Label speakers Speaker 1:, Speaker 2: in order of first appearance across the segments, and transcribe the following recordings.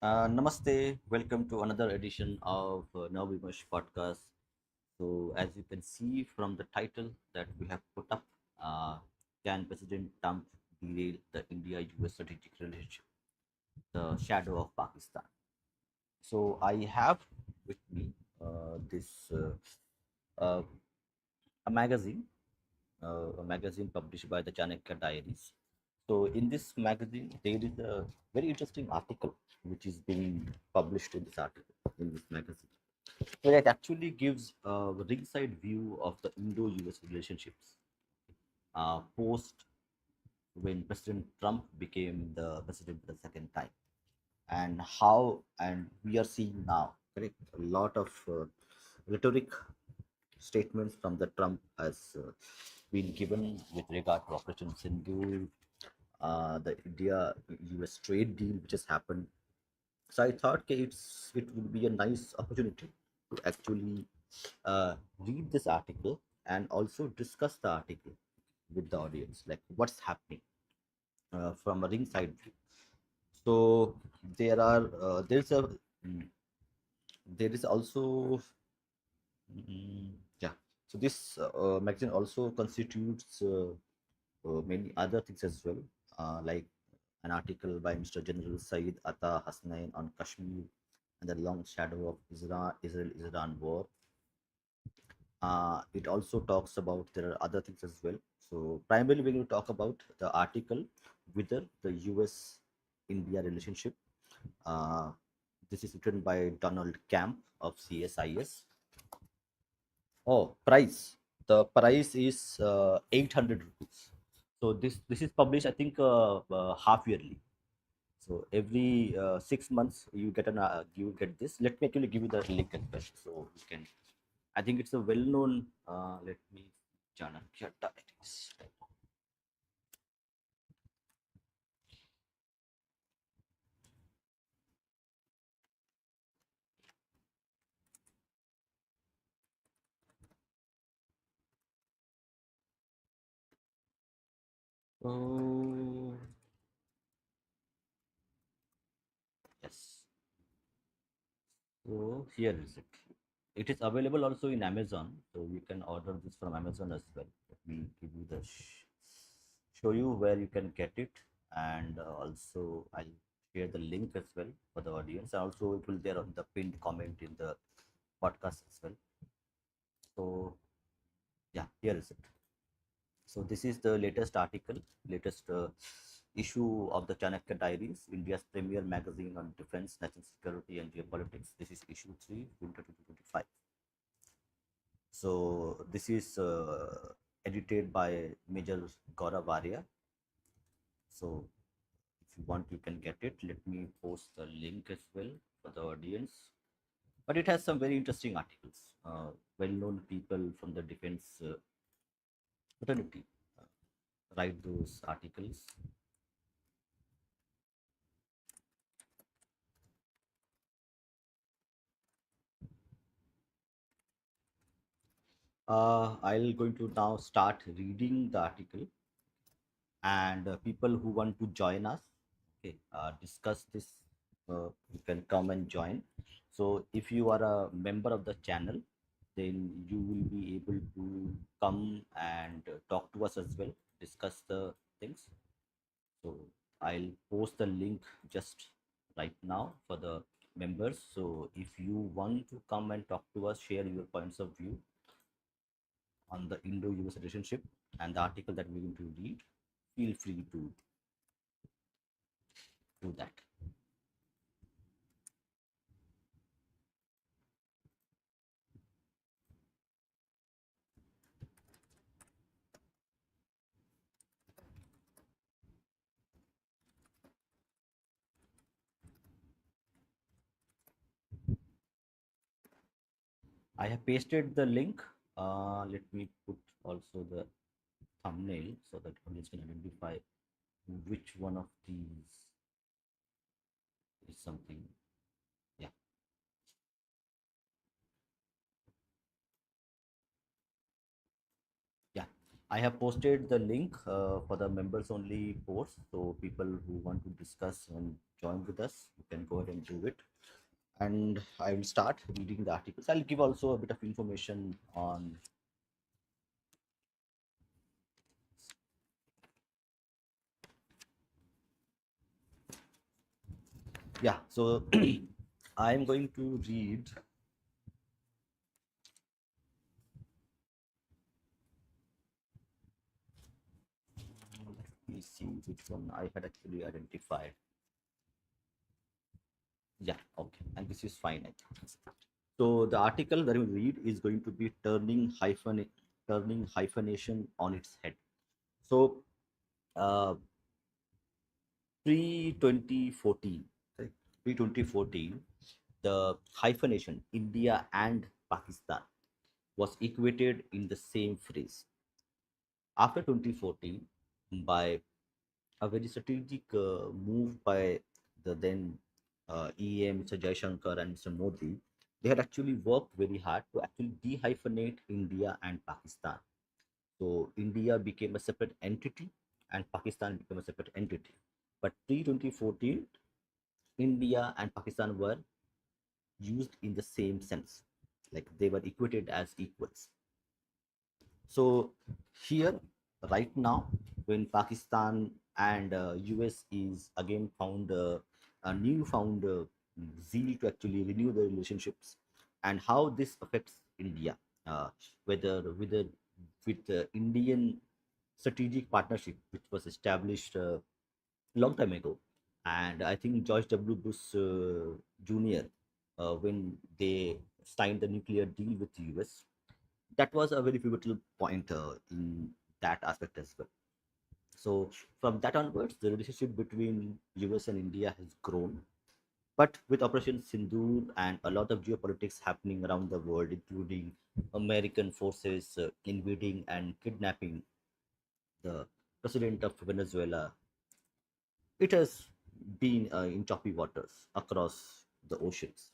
Speaker 1: Namaste. Welcome to another edition of Navimash podcast. So, as you can see from the title that we have put up, uh, can President Trump derail the India-US strategic relationship, the shadow of Pakistan? So, I have with me this uh, a magazine published by the Chanakya Diaries. So, in this magazine, there is a very interesting article which is being published in this article in this magazine. So it actually gives a ringside view of the Indo-US relationships post when President Trump became the president the second time, and how and we are seeing now, correct, a lot of rhetoric statements from the Trump has been given with regard to Operation Sindoor, the India-US trade deal which has happened. So I thought okay, it would be a nice opportunity to actually read this article and also discuss the article with the audience, like what's happening from a ringside view. So there's a mm, there is also yeah. So this magazine also constitutes many other things as well, like an article by Mr. General Saeed Atta Hasnain on Kashmir and the long shadow of Israel-Iran war. It also talks about there are other things as well. So primarily we're going to talk about the article whether the US India relationship. Uh, this is written by Donald Camp of CSIS. Oh, price. The price is 800 rupees. So this is published, I think, half yearly. So every 6 months you get this. Let me actually give you the link as well, so you can. I think it's a well-known. Let me. Chanakya Diaries. Oh yes. So here is it. It is available also in Amazon, so you can order this from Amazon as well. Let me give you the show you where you can get it, and also I'll share the link as well for the audience. Also, it will there on the pinned comment in the podcast as well. So yeah, here is it. So this is the latest article, latest issue of the Chanakya Diaries, India's premier magazine on defense, national security, and geopolitics. This is issue 3, winter 2025. So this is edited by Major Gaurav Arya. So if you want, you can get it. Let me post the link as well for the audience. But it has some very interesting articles. Well-known people from the defense fraternity write those articles. I'll going to now start reading the article, and people who want to join us, okay, discuss this, you can come and join. So if you are a member of the channel, then you will be able to come and talk to us as well, discuss the things. So I'll post the link just right now for the members. So if you want to come and talk to us, share your points of view on the Indo-US relationship and the article that we're going to read, feel free to do that. I have pasted the link. Let me put also the thumbnail so that audience can identify which one of these is something. Yeah, yeah. I have posted the link for the members only post. So people who want to discuss and join with us, you can go ahead and do it. And I will start reading the articles. I'll give also a bit of information on. Yeah, so I'm going to read. Let me see which one I had actually identified. Yeah, okay, and this is fine, I think. So the article that we read is going to be turning hyphenation on its head. So uh, pre 2014, pre 2014, the hyphenation India and Pakistan was equated in the same phrase. After 2014, by a very strategic move by the then EM, Mr. Jaishankar and Mr. Modi, they had actually worked very hard to actually dehyphenate India and Pakistan. So India became a separate entity and Pakistan became a separate entity. But pre 2014, India and Pakistan were used in the same sense, like they were equated as equals. So here, right now, when Pakistan and US is again found a newfound zeal to actually renew the relationships, and how this affects India, whether with the Indian strategic partnership which was established long time ago, and I think George W. Bush Jr. When they signed the nuclear deal with the US, that was a very pivotal point in that aspect as well. So from that onwards, the relationship between US and India has grown. But with Operation Sindoor and a lot of geopolitics happening around the world, including American forces invading and kidnapping the president of Venezuela, it has been in choppy waters across the oceans.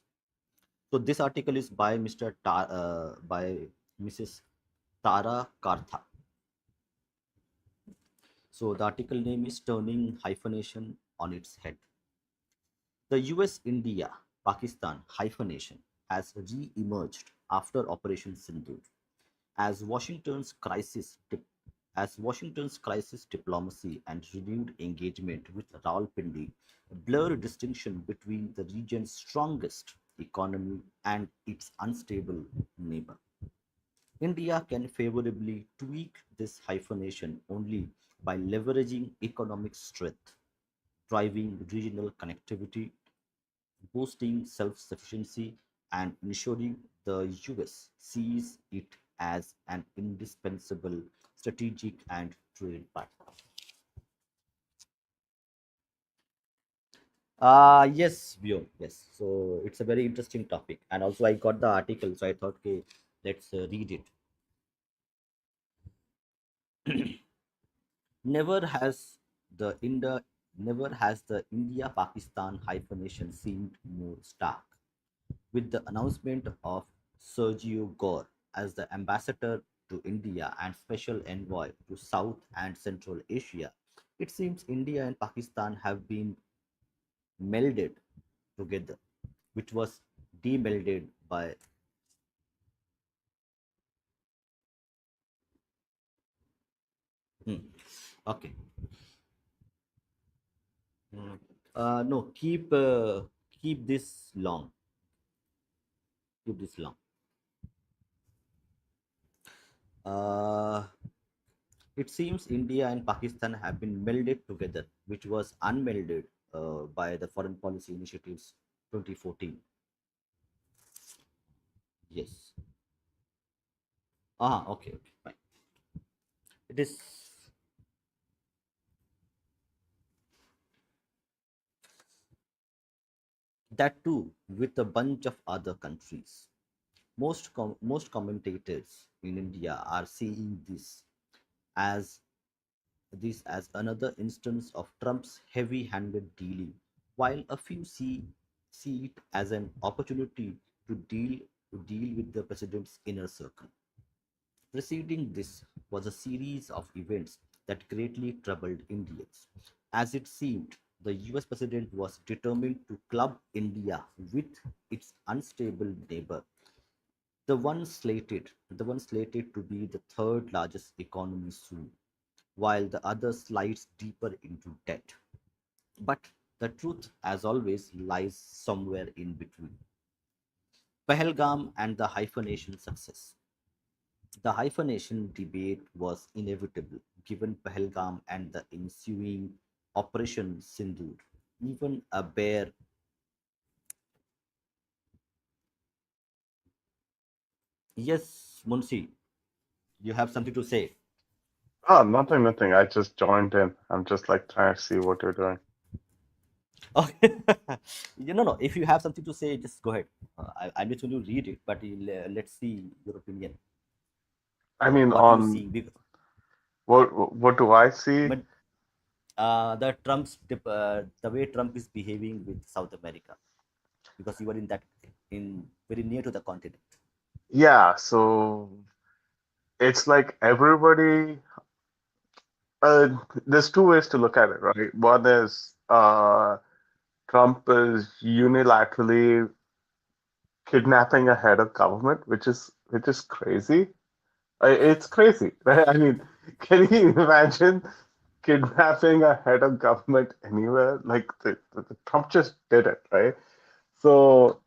Speaker 1: So this article is by by Mrs. Tara Kartha. So the article name is Turning Hyphenation on Its Head. The US India Pakistan hyphenation has re emerged after Operation Sindoor as Washington's crisis diplomacy and renewed engagement with Rawalpindi blur distinction between the region's strongest economy and its unstable neighbor. India can favorably tweak this hyphenation only by leveraging economic strength, driving regional connectivity, boosting self sufficiency, and ensuring the US sees it as an indispensable strategic and trade partner. Yes, Vio. Yes. So it's a very interesting topic, and also I got the article, so I thought, okay, let's read it. Never has the India, never has the India-Pakistan hyphenation seemed more stark. With the announcement of Sergio Gore as the ambassador to India and special envoy to South and Central Asia, it seems India and Pakistan have been melded together, which was demelded by. Hmm, okay. Hmm. No, keep this long. Keep this long. Uh, it seems India and Pakistan have been melded together, which was unmelded by the foreign policy initiatives 2014. Yes. Ah, okay, okay, fine. It is that too with a bunch of other countries. Most commentators in India are seeing as as another instance of Trump's heavy-handed dealing, while a few see it as an opportunity to deal with the president's inner circle. Preceding this was a series of events that greatly troubled Indians, as it seemed. The US president was determined to club India with its unstable neighbor, the one slated to be the third largest economy soon, while the other slides deeper into debt. But the truth, as always, lies somewhere in between. Pahalgam and the hyphenation success. The hyphenation debate was inevitable given Pahalgam and the ensuing Operation Sindoor. Even a bare. Yes, Munshi, you have something to say.
Speaker 2: Oh, nothing, nothing. I just joined in. I'm just like trying to see what you're doing.
Speaker 1: Okay. No. If you have something to say, just go ahead. I'm just going to read it, but let's see your opinion.
Speaker 2: I mean,
Speaker 1: What you
Speaker 2: on
Speaker 1: see? Because,
Speaker 2: what do I see?
Speaker 1: but the way Trump is behaving with South America, because you were in that in very near to the continent.
Speaker 2: Yeah, so it's like everybody. Uh, there's two ways to look at it, right? One is Trump is unilaterally kidnapping a head of government, which is crazy. It's crazy, right? I mean, can you imagine kidnapping a head of government anywhere? Like the Trump just did it, right? So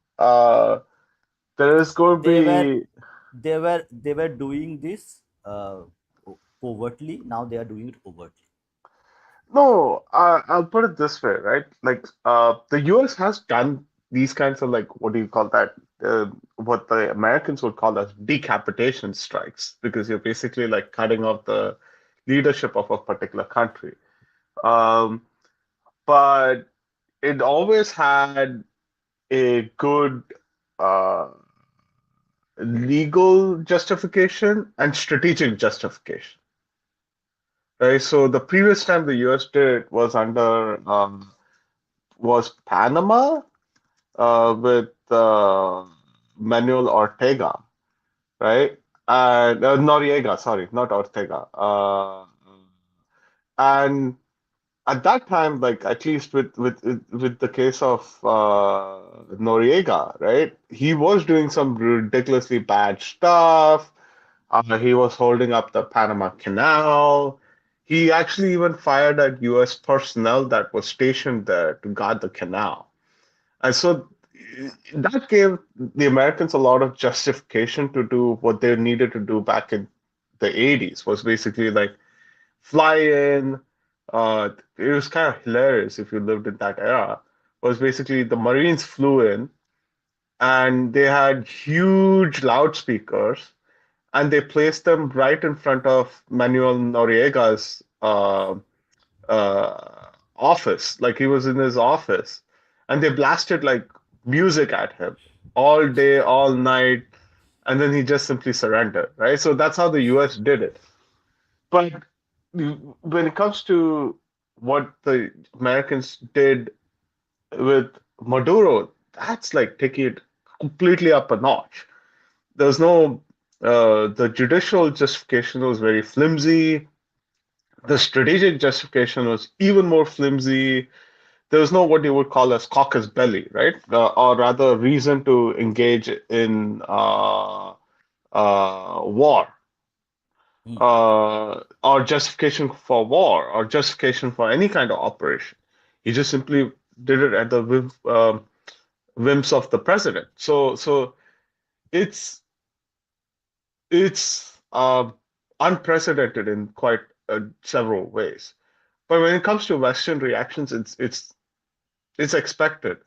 Speaker 2: there is going to
Speaker 1: They were
Speaker 2: be
Speaker 1: they were doing this covertly. Now they are doing it overtly.
Speaker 2: no. I'll put it this way, right? Like the U.S. has done these kinds of like what do you call that? What the Americans would call as decapitation strikes, because you're basically like cutting off the leadership of a particular country. Um, but it always had a good uh, legal justification and strategic justification, right? So the previous time the U.S. did was under was Panama with Manuel Ortega, right? And Noriega, sorry, not Ortega. And at that time, like at least with the case of Noriega, right? He was doing some ridiculously bad stuff. He was holding up the Panama Canal. He actually even fired at U.S. personnel that was stationed there to guard the canal. And so that gave the Americans a lot of justification to do what they needed to do back in the 80s, was basically like fly in. It was kind of hilarious if you lived in that era. Was basically the Marines flew in and they had huge loudspeakers and they placed them right in front of Manuel Noriega's office, like he was in his office, and they blasted like music at him all day, all night, and then he just simply surrendered, right? So that's how the US did it. But when it comes to what the Americans did with Maduro, that's like taking it completely up a notch. There's no, the judicial justification was very flimsy. The strategic justification was even more flimsy. There was no what you would call as caucus belly, right? Or rather, reason to engage in war,
Speaker 1: Hmm.
Speaker 2: or justification for war, or justification for any kind of operation. He just simply did it at the whims of the president. So it's it's unprecedented in quite several ways. But when it comes to Western reactions, it's expected.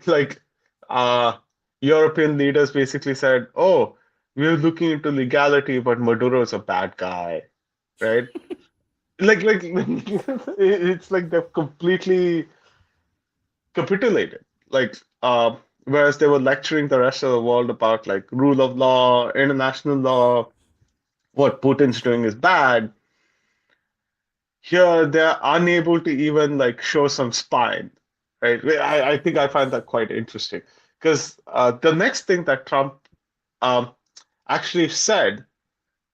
Speaker 2: Like uh, European leaders basically said, "Oh, we're looking into legality, but Maduro is a bad guy," right? Like it's like they've completely capitulated. Like whereas they were lecturing the rest of the world about like rule of law, international law, what Putin's doing is bad. Here they're unable to even like show some spine, right? I think I find that quite interesting because the next thing that Trump um, actually said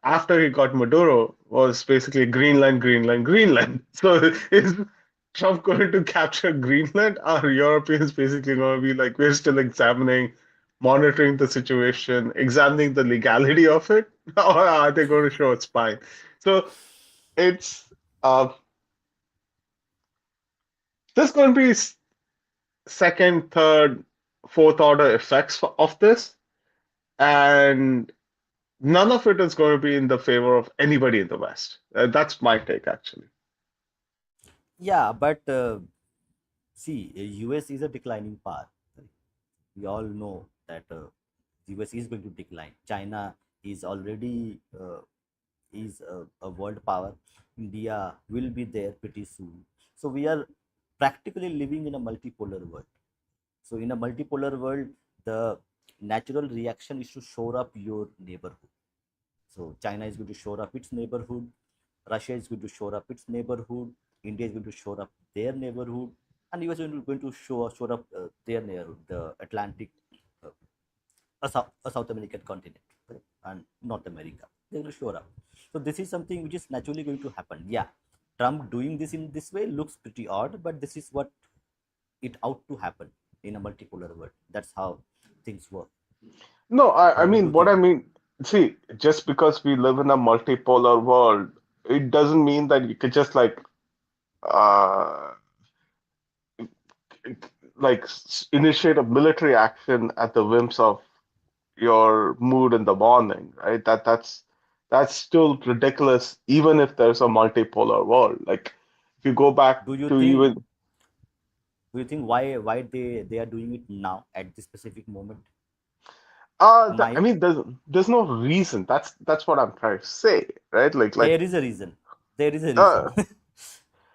Speaker 2: after he got Maduro was basically Greenland, Greenland, Greenland. So it's Trump going to capture Greenland? Are Europeans basically going to be like, we're still examining, monitoring the situation, examining the legality of it? Or are they going to show it's fine? So it's uh, there's going to be second, third, fourth order effects of this, and none of it is going to be in the favor of anybody in the West. That's my take, actually.
Speaker 1: Yeah, but see, US is a declining power. We all know that US is going to decline. China is already is a world power. India will be there pretty soon. So we are practically living in a multipolar world. So in a multipolar world, the natural reaction is to shore up your neighborhood. So China is going to shore up its neighborhood, Russia is going to shore up its neighborhood, India is going to shore up their neighborhood, and US is going to shore up their neighborhood, the Atlantic, uh, a South American continent, correct? And North America. They're going to shore up. So this is something which is naturally going to happen. Yeah, Trump doing this in this way looks pretty odd, but this is what it ought to happen in a multipolar world. That's how things work.
Speaker 2: No, I
Speaker 1: Or what do
Speaker 2: mean,
Speaker 1: you
Speaker 2: what I
Speaker 1: think?
Speaker 2: mean, see, just because we live in a multipolar world, it doesn't mean that you could just uh, initiate a military action at the whims of your mood in the morning, right? That's still ridiculous, even if there's a multipolar world. Like, if you go back
Speaker 1: Do you
Speaker 2: to
Speaker 1: think
Speaker 2: even
Speaker 1: why they are doing it now at this specific moment?
Speaker 2: I
Speaker 1: My
Speaker 2: mean, there's no reason. That's what I'm trying to say, right?
Speaker 1: There is a reason. There is a reason.
Speaker 2: Uh,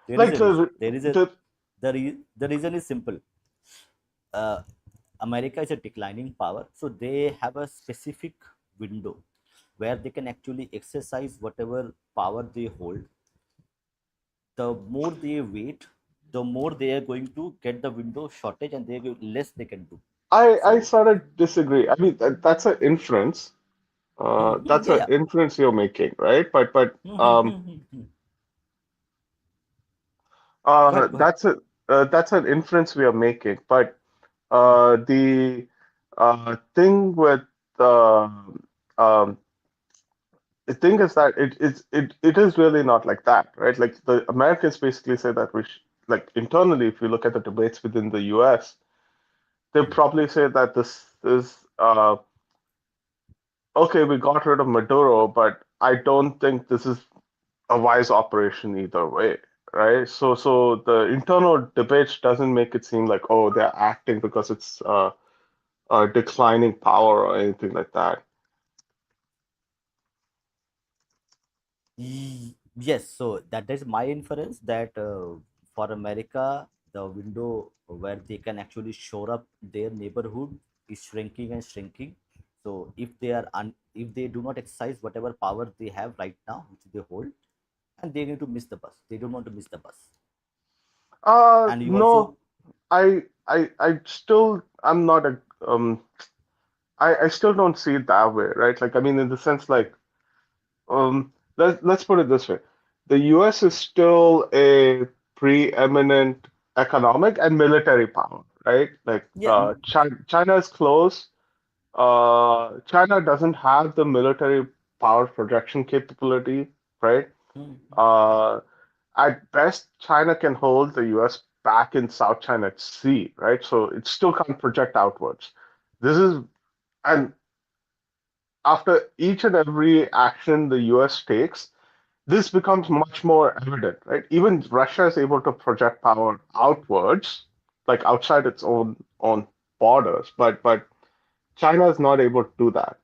Speaker 1: There is
Speaker 2: like
Speaker 1: a reason. There is a
Speaker 2: the
Speaker 1: the reason is simple. Uh, America is a declining power, so they have a specific window where they can actually exercise whatever power they hold. The more they wait, the more they are going to get the window shortage, and they less they can do.
Speaker 2: I
Speaker 1: So
Speaker 2: sort of disagree. I mean, that's an inference. That's
Speaker 1: yeah,
Speaker 2: an
Speaker 1: yeah.
Speaker 2: inference you're making, right? But
Speaker 1: Go ahead, go ahead.
Speaker 2: that's an inference we are making. But the thing with uh, um, the thing is that it is really not like that, right? Like the Americans basically say that we sh like internally, if you look at the debates within the U.S., they probably say that this is okay, we got rid of Maduro, but I don't think this is a wise operation either way, right? So the internal debate doesn't make it seem like, oh, they're acting because it's declining power or anything like that.
Speaker 1: Yes, so that is my inference that for America, the window where they can actually shore up their neighborhood is shrinking and shrinking. So if they do not exercise whatever power they have right now, which they hold, and they need to miss the bus. They don't want to miss the bus. And you
Speaker 2: No,
Speaker 1: also
Speaker 2: I still I'm not a I still don't see it that way, right? Like I mean, in the sense like let's put it this way. The US is still a preeminent economic and military power, right? Like
Speaker 1: yeah.
Speaker 2: China is close. China doesn't have the military power projection capability, right?
Speaker 1: Mhm.
Speaker 2: Uh, at best, China can hold the US back in South China Sea, right? So it still can't project outwards. This is, and after each and every action the US takes, this becomes much more evident, right? Even Russia is able to project power outwards, like outside its own borders, but China is not able to do that.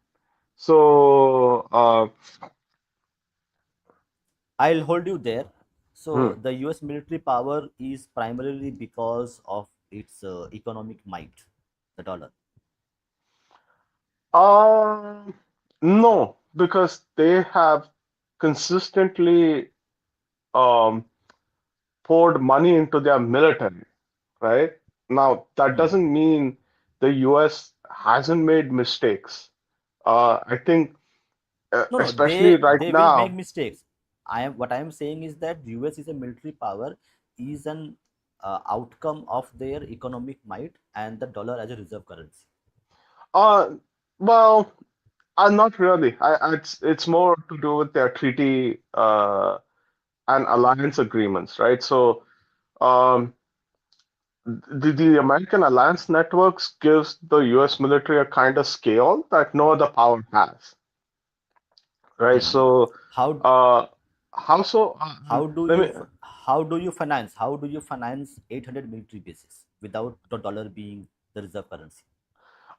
Speaker 2: So,
Speaker 1: I'll hold you there. So
Speaker 2: hmm.
Speaker 1: the US military power is primarily because of its economic might, the dollar.
Speaker 2: Um, no, because they have consistently um, poured money into their military, right? Now, that doesn't mean the US hasn't made mistakes. I think,
Speaker 1: No, no,
Speaker 2: especially right
Speaker 1: they will make
Speaker 2: now,
Speaker 1: mistakes. I am What I am saying is that US is a military power, is an outcome of their economic might and the dollar as a reserve currency?
Speaker 2: Uh, well, not really. It's more to do with their treaty and alliance agreements, right? So um, the American alliance networks gives the U.S. military a kind of scale that no other power has, right?
Speaker 1: Hmm.
Speaker 2: So
Speaker 1: How
Speaker 2: uh, how so?
Speaker 1: how do
Speaker 2: Let
Speaker 1: you
Speaker 2: me.
Speaker 1: finance 800 military bases without the dollar being the reserve currency?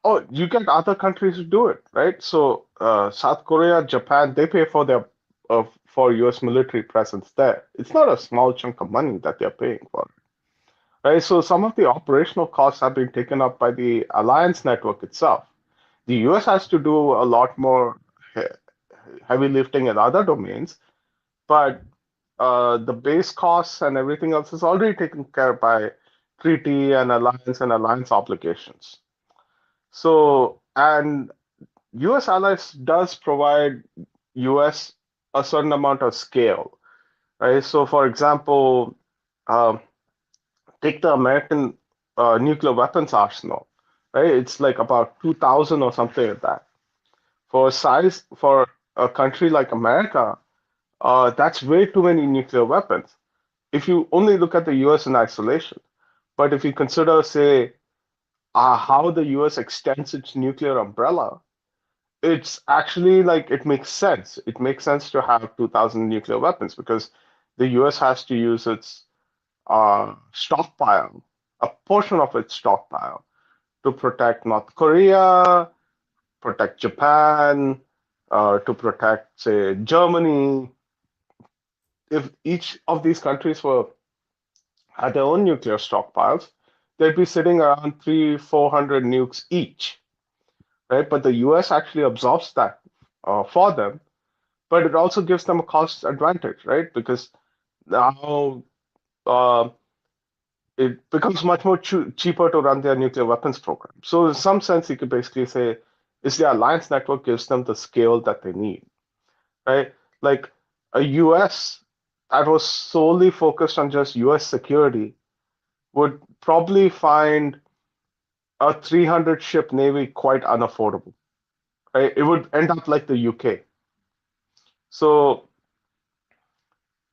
Speaker 2: Oh, you get other countries to do it, right? So South Korea, Japan, they pay for their for U.S. military presence there. It's not a small chunk of money that they're paying for, right? So some of the operational costs have been taken up by the alliance network itself. The U.S. has to do a lot more heavy lifting in other domains, but the base costs and everything else is already taken care of by treaty and alliance obligations. So, and US allies does provide US a certain amount of scale, right? So, for example, um, take the American nuclear weapons arsenal, right? It's like about 2,000 or something like that. For a country like America, that's way too many nuclear weapons. If you only look at the US in isolation, but if you consider, say, how the US extends its nuclear umbrella, it's actually like it makes sense. It makes sense to have 2,000 nuclear weapons because the US has to use its stockpile, a portion of its stockpile, to protect North Korea, protect Japan, to protect, say, Germany. If each of these countries were had their own nuclear stockpiles, they'd be sitting around 400 nukes each, right? But the US actually absorbs that for them, but it also gives them a cost advantage, right? Because now uh, it becomes much more cheaper to run their nuclear weapons program. So, in some sense, you could basically say is the alliance network gives them the scale that they need, right? Like a US that was solely focused on just US security would probably find a 300 ship navy quite unaffordable, right? It would end up like the UK. So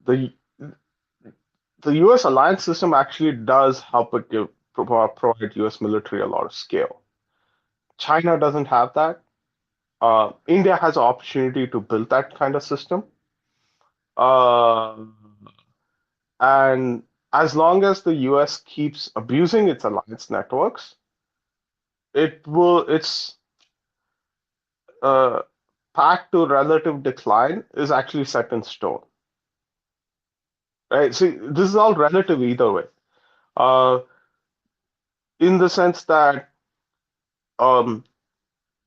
Speaker 2: the the US alliance system actually does help it provide US military a lot of scale. China doesn't have that. India has an opportunity to build that kind of system. Uh, and as long as the US keeps abusing its alliance networks, its uh, path to relative decline is actually set in stone. Right? See, this is all relative either way. Uh, in the sense that um,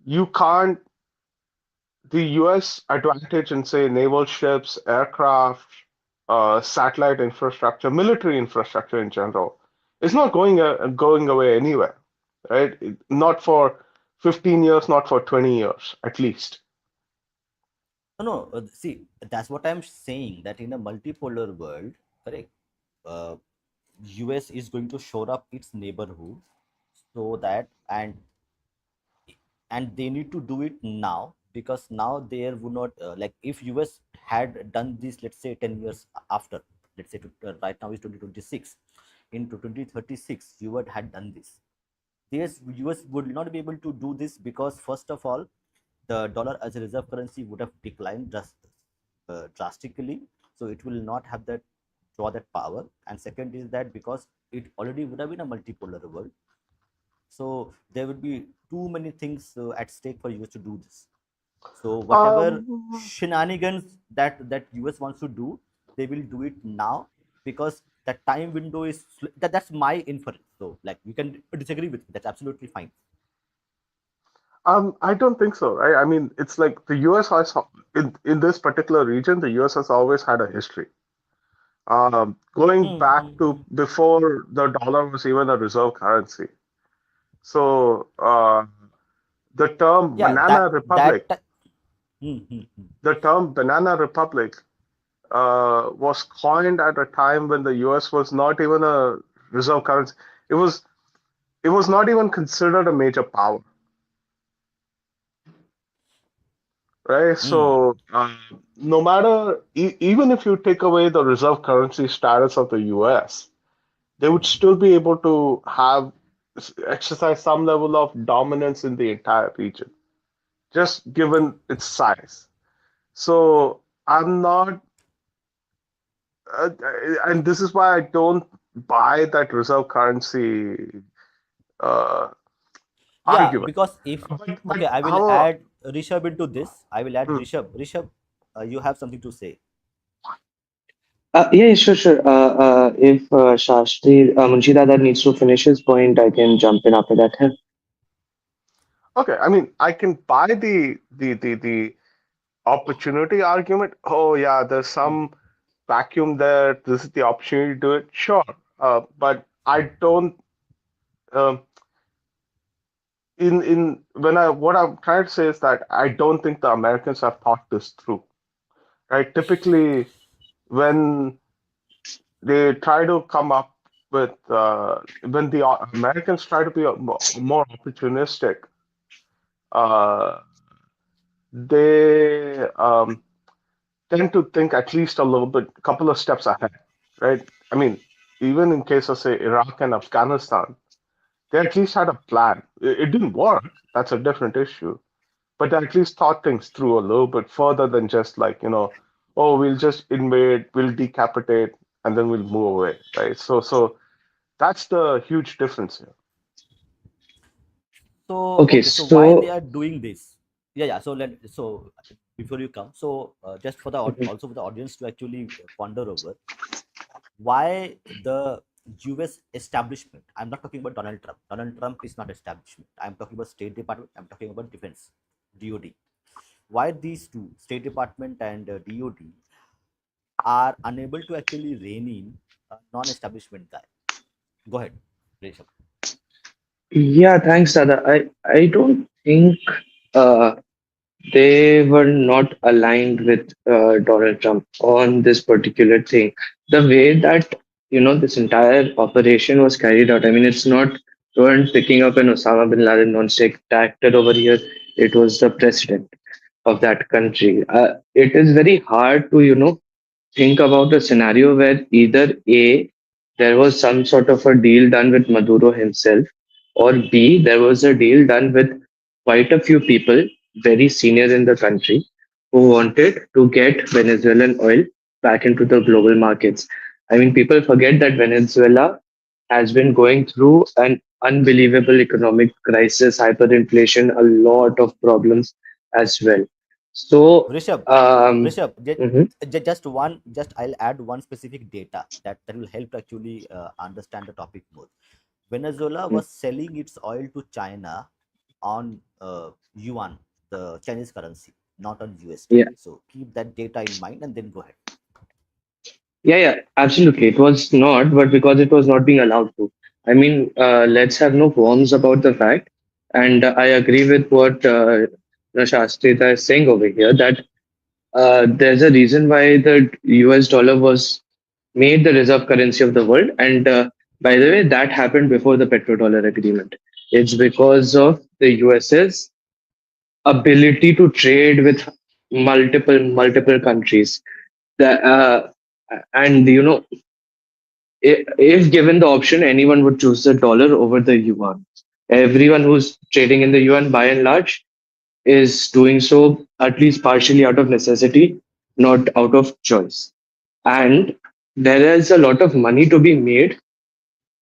Speaker 2: you can't the US advantage in, say, naval ships, aircraft, satellite infrastructure, military infrastructure in general, is not going away anywhere, right? Not for 15 years, not for 20 years, at least.
Speaker 1: No, no. See, that's what I'm saying. That in a multipolar world, correct? Uh, US is going to shore up its neighborhood, so that and they need to do it now, because now there would not like if US had done this, let's say 10 years after, let's say right now is 2026, in 2036 US had done this. Yes, US would not be able to do this because first of all, the dollar as a reserve currency would have declined drastically, so it will not have that draw that power. And second is that because it already would have been a multipolar world, so there would be too many things at stake for US to do this. So whatever
Speaker 2: Um,
Speaker 1: shenanigans that US wants to do, they will do it now, because the time window is that's my inference. So like you can disagree with me, that's absolutely fine.
Speaker 2: I don't think so, right? I mean, it's like the US has, in this particular region, the US has always had a history. Going
Speaker 1: Hmm,
Speaker 2: back
Speaker 1: hmm,
Speaker 2: to
Speaker 1: hmm.
Speaker 2: before the dollar was even a reserve currency. So, the term
Speaker 1: Yeah,
Speaker 2: banana republic,
Speaker 1: hmm, hmm, hmm.
Speaker 2: the term banana republic was coined at a time when the US was not even a reserve currency. It was it was not even considered a major power, right?
Speaker 1: Mm.
Speaker 2: So no matter even if you take away the reserve currency status of the U.S., they would still be able to have exercise some level of dominance in the entire region, just given its size. So I'm not, uh, and this is why I don't buy that reserve currency uh,
Speaker 1: Yeah,
Speaker 2: argument.
Speaker 1: because if
Speaker 2: But
Speaker 1: okay, I will
Speaker 2: however,
Speaker 1: add Rishabh into this. I will add
Speaker 2: hmm,
Speaker 1: Rishabh. Rishabh, you have something to say.
Speaker 3: Yeah, sure, sure. If Shastri Munshi Dada needs to finish his point, I can jump in after that. Huh?
Speaker 2: okay, I mean, I can buy the opportunity argument. Oh yeah, there's
Speaker 1: Mm.
Speaker 2: some vacuum there. This is the opportunity to do it. Sure, but I don't. Um, in when I what I'm trying to say is that I don't think the Americans have thought this through. Right? Typically, when they try to come up with when the Americans try to be more opportunistic, uh, they tend to think at least a little bit, a couple of steps ahead, right? I mean, even in case of say Iraq and Afghanistan, they at least had a plan. It didn't work. That's a different issue. But they at least thought things through a little bit further than just like, oh, we'll just invade, we'll decapitate, and then we'll move away, right? So that's the huge difference here.
Speaker 1: So
Speaker 3: Okay,
Speaker 1: okay, so why they
Speaker 3: so
Speaker 1: are doing this? Yeah, yeah. So before you come, so just for the
Speaker 3: mhm.
Speaker 1: also for the audience to actually ponder over why the US establishment. I'm not talking about Donald Trump. Donald Trump is not establishment. I'm talking about State Department. I'm talking about Defense, DoD. Why these two, State Department and DoD, are unable to actually rein in a non-establishment guy? Go ahead, Rishabh.
Speaker 3: Yeah, thanks, Dada. I don't think uh, they were not aligned with Donald Trump on this particular thing. The way that this entire operation was carried out. I mean, it's not they weren't picking up an Osama bin Laden non-stick actor over here. It was the president of that country. It is very hard to think about a scenario where either A, there was some sort of a deal done with Maduro himself, or B, there was a deal done with quite a few people very senior in the country who wanted to get Venezuelan oil back into the global markets. I mean, people forget that Venezuela has been going through an unbelievable economic crisis, hyperinflation, a lot of problems as well. So,
Speaker 1: Rishabh,
Speaker 3: um,
Speaker 1: Rishabh,
Speaker 3: mhm,
Speaker 1: just one, just I'll add one specific data that will help to actually understand the topic more. Venezuela
Speaker 3: mhm.
Speaker 1: was selling its oil to China on yuan, the Chinese currency, not on USD.
Speaker 3: Yeah,
Speaker 1: So keep that data in mind and then go ahead.
Speaker 3: yeah, absolutely. It was not, but because it was not being allowed to. I mean, let's have no qualms about the fact. And I agree with what Shastrita is saying over here that there's a reason why the US dollar was made the reserve currency of the world. And by the way, that happened before the petrodollar agreement. It's because of the US's ability to trade with multiple countries. And if given the option, anyone would choose the dollar over the yuan. Everyone who's trading in the yuan, by and large, is doing so at least partially out of necessity, not out of choice. And there is a lot of money to be made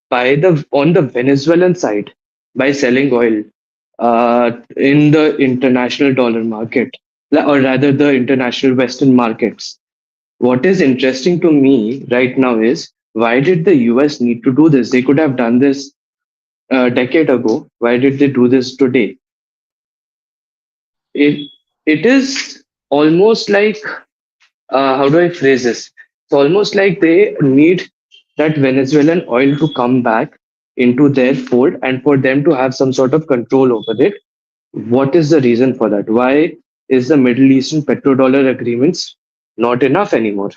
Speaker 3: by the on the Venezuelan side by selling oil in the international dollar market, or rather the international Western markets. What is interesting to me right now is why did the US need to do this? They could have done this a decade ago. Why did they do this today? It it is almost like how do I phrase this? It's almost like they need that Venezuelan oil to come back into their fold and for them to have some sort of control over it. What is the reason for that? Why is the Middle Eastern petrodollar agreements not enough anymore?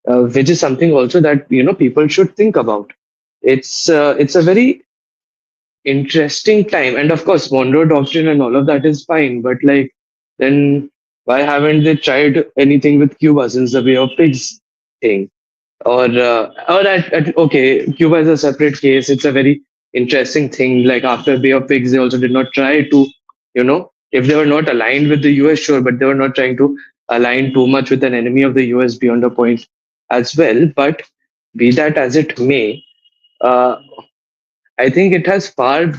Speaker 3: Which is something also that people should think about. It's a very interesting time. And of course, Monroe Doctrine and all of that is fine, but like, then why haven't they tried anything with Cuba since the Bay of Pigs thing? Okay, Cuba is a separate case. It's a very interesting thing. Like after Bay of Pigs, they also did not try to, if they were not aligned with the US, sure, but they were not trying to align too much with an enemy of the US beyond a point as well. But be that as it may, uh, I think it has far.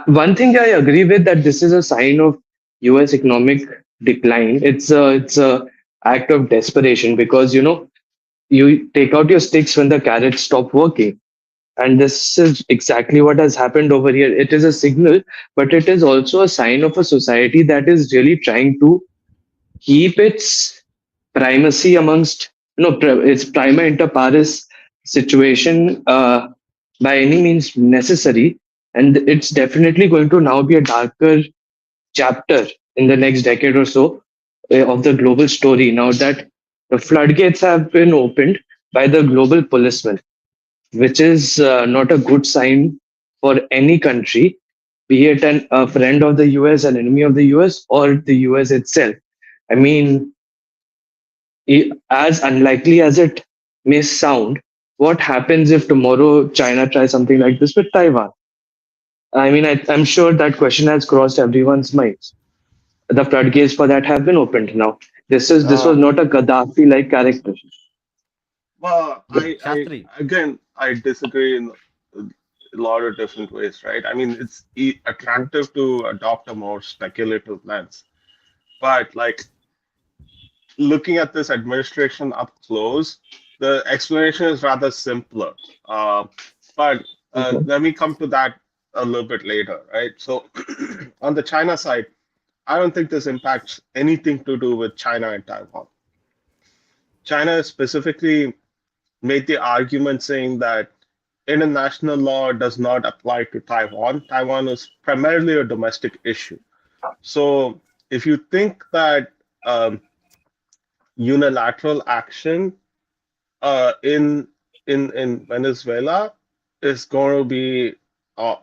Speaker 3: One thing I agree with, that this is a sign of US economic decline. It's a act of desperation, because you take out your sticks when the carrots stop working. And this is exactly what has happened over here. It is a signal, but it is also a sign of a society that is really trying to keep its primacy amongst, its prima inter pares situation, by any means necessary. And it's definitely going to now be a darker chapter in the next decade or so, of the global story, now that the floodgates have been opened by the global policeman, which is not a good sign for any country, be it a friend of the US, an enemy of the US, or the US itself. I mean, as unlikely as it may sound, what happens if tomorrow China tries something like this with Taiwan? I mean, I'm sure that question has crossed everyone's minds. The floodgates for that have been opened now. This
Speaker 2: Uh,
Speaker 3: was not a Gaddafi like character.
Speaker 2: well, I
Speaker 1: Shastri,
Speaker 2: again, I disagree in a lot of different ways, right? I mean, it's attractive to adopt a more speculative lens, but like looking at this administration up close, the explanation is rather simpler. Uh, but
Speaker 3: Mhm,
Speaker 2: let me come to that a little bit later, right? So, on the China side, I don't think this impacts anything to do with China and Taiwan. China specifically made the argument saying that international law does not apply to Taiwan. Taiwan is primarily a domestic issue. So, if you think that unilateral action in Venezuela is going to be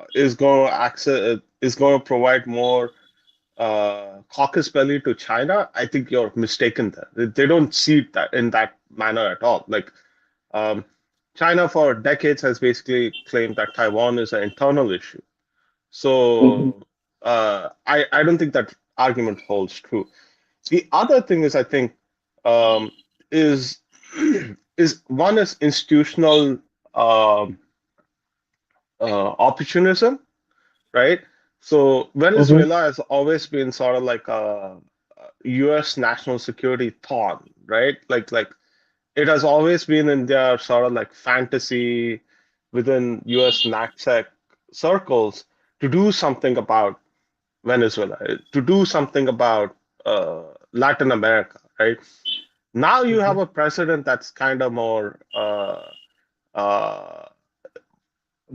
Speaker 2: is going to provide more caucus belly to China. I think you're mistaken there. They don't see that in that manner at all. Like um, China for decades has basically claimed that Taiwan is an internal issue.
Speaker 3: mhm,
Speaker 2: So I don't think that argument holds true. The other thing is, I think, um, is is one is institutional um, opportunism, right? So
Speaker 3: mhm,
Speaker 2: Venezuela has always been sort of like a U.S. national security thought, right? Like it has always been in their sort of like fantasy within U.S. NACSEC circles to do something about Venezuela, to do something about Latin America, right? Now you have
Speaker 3: mhm.
Speaker 2: a president that's kind of more uh,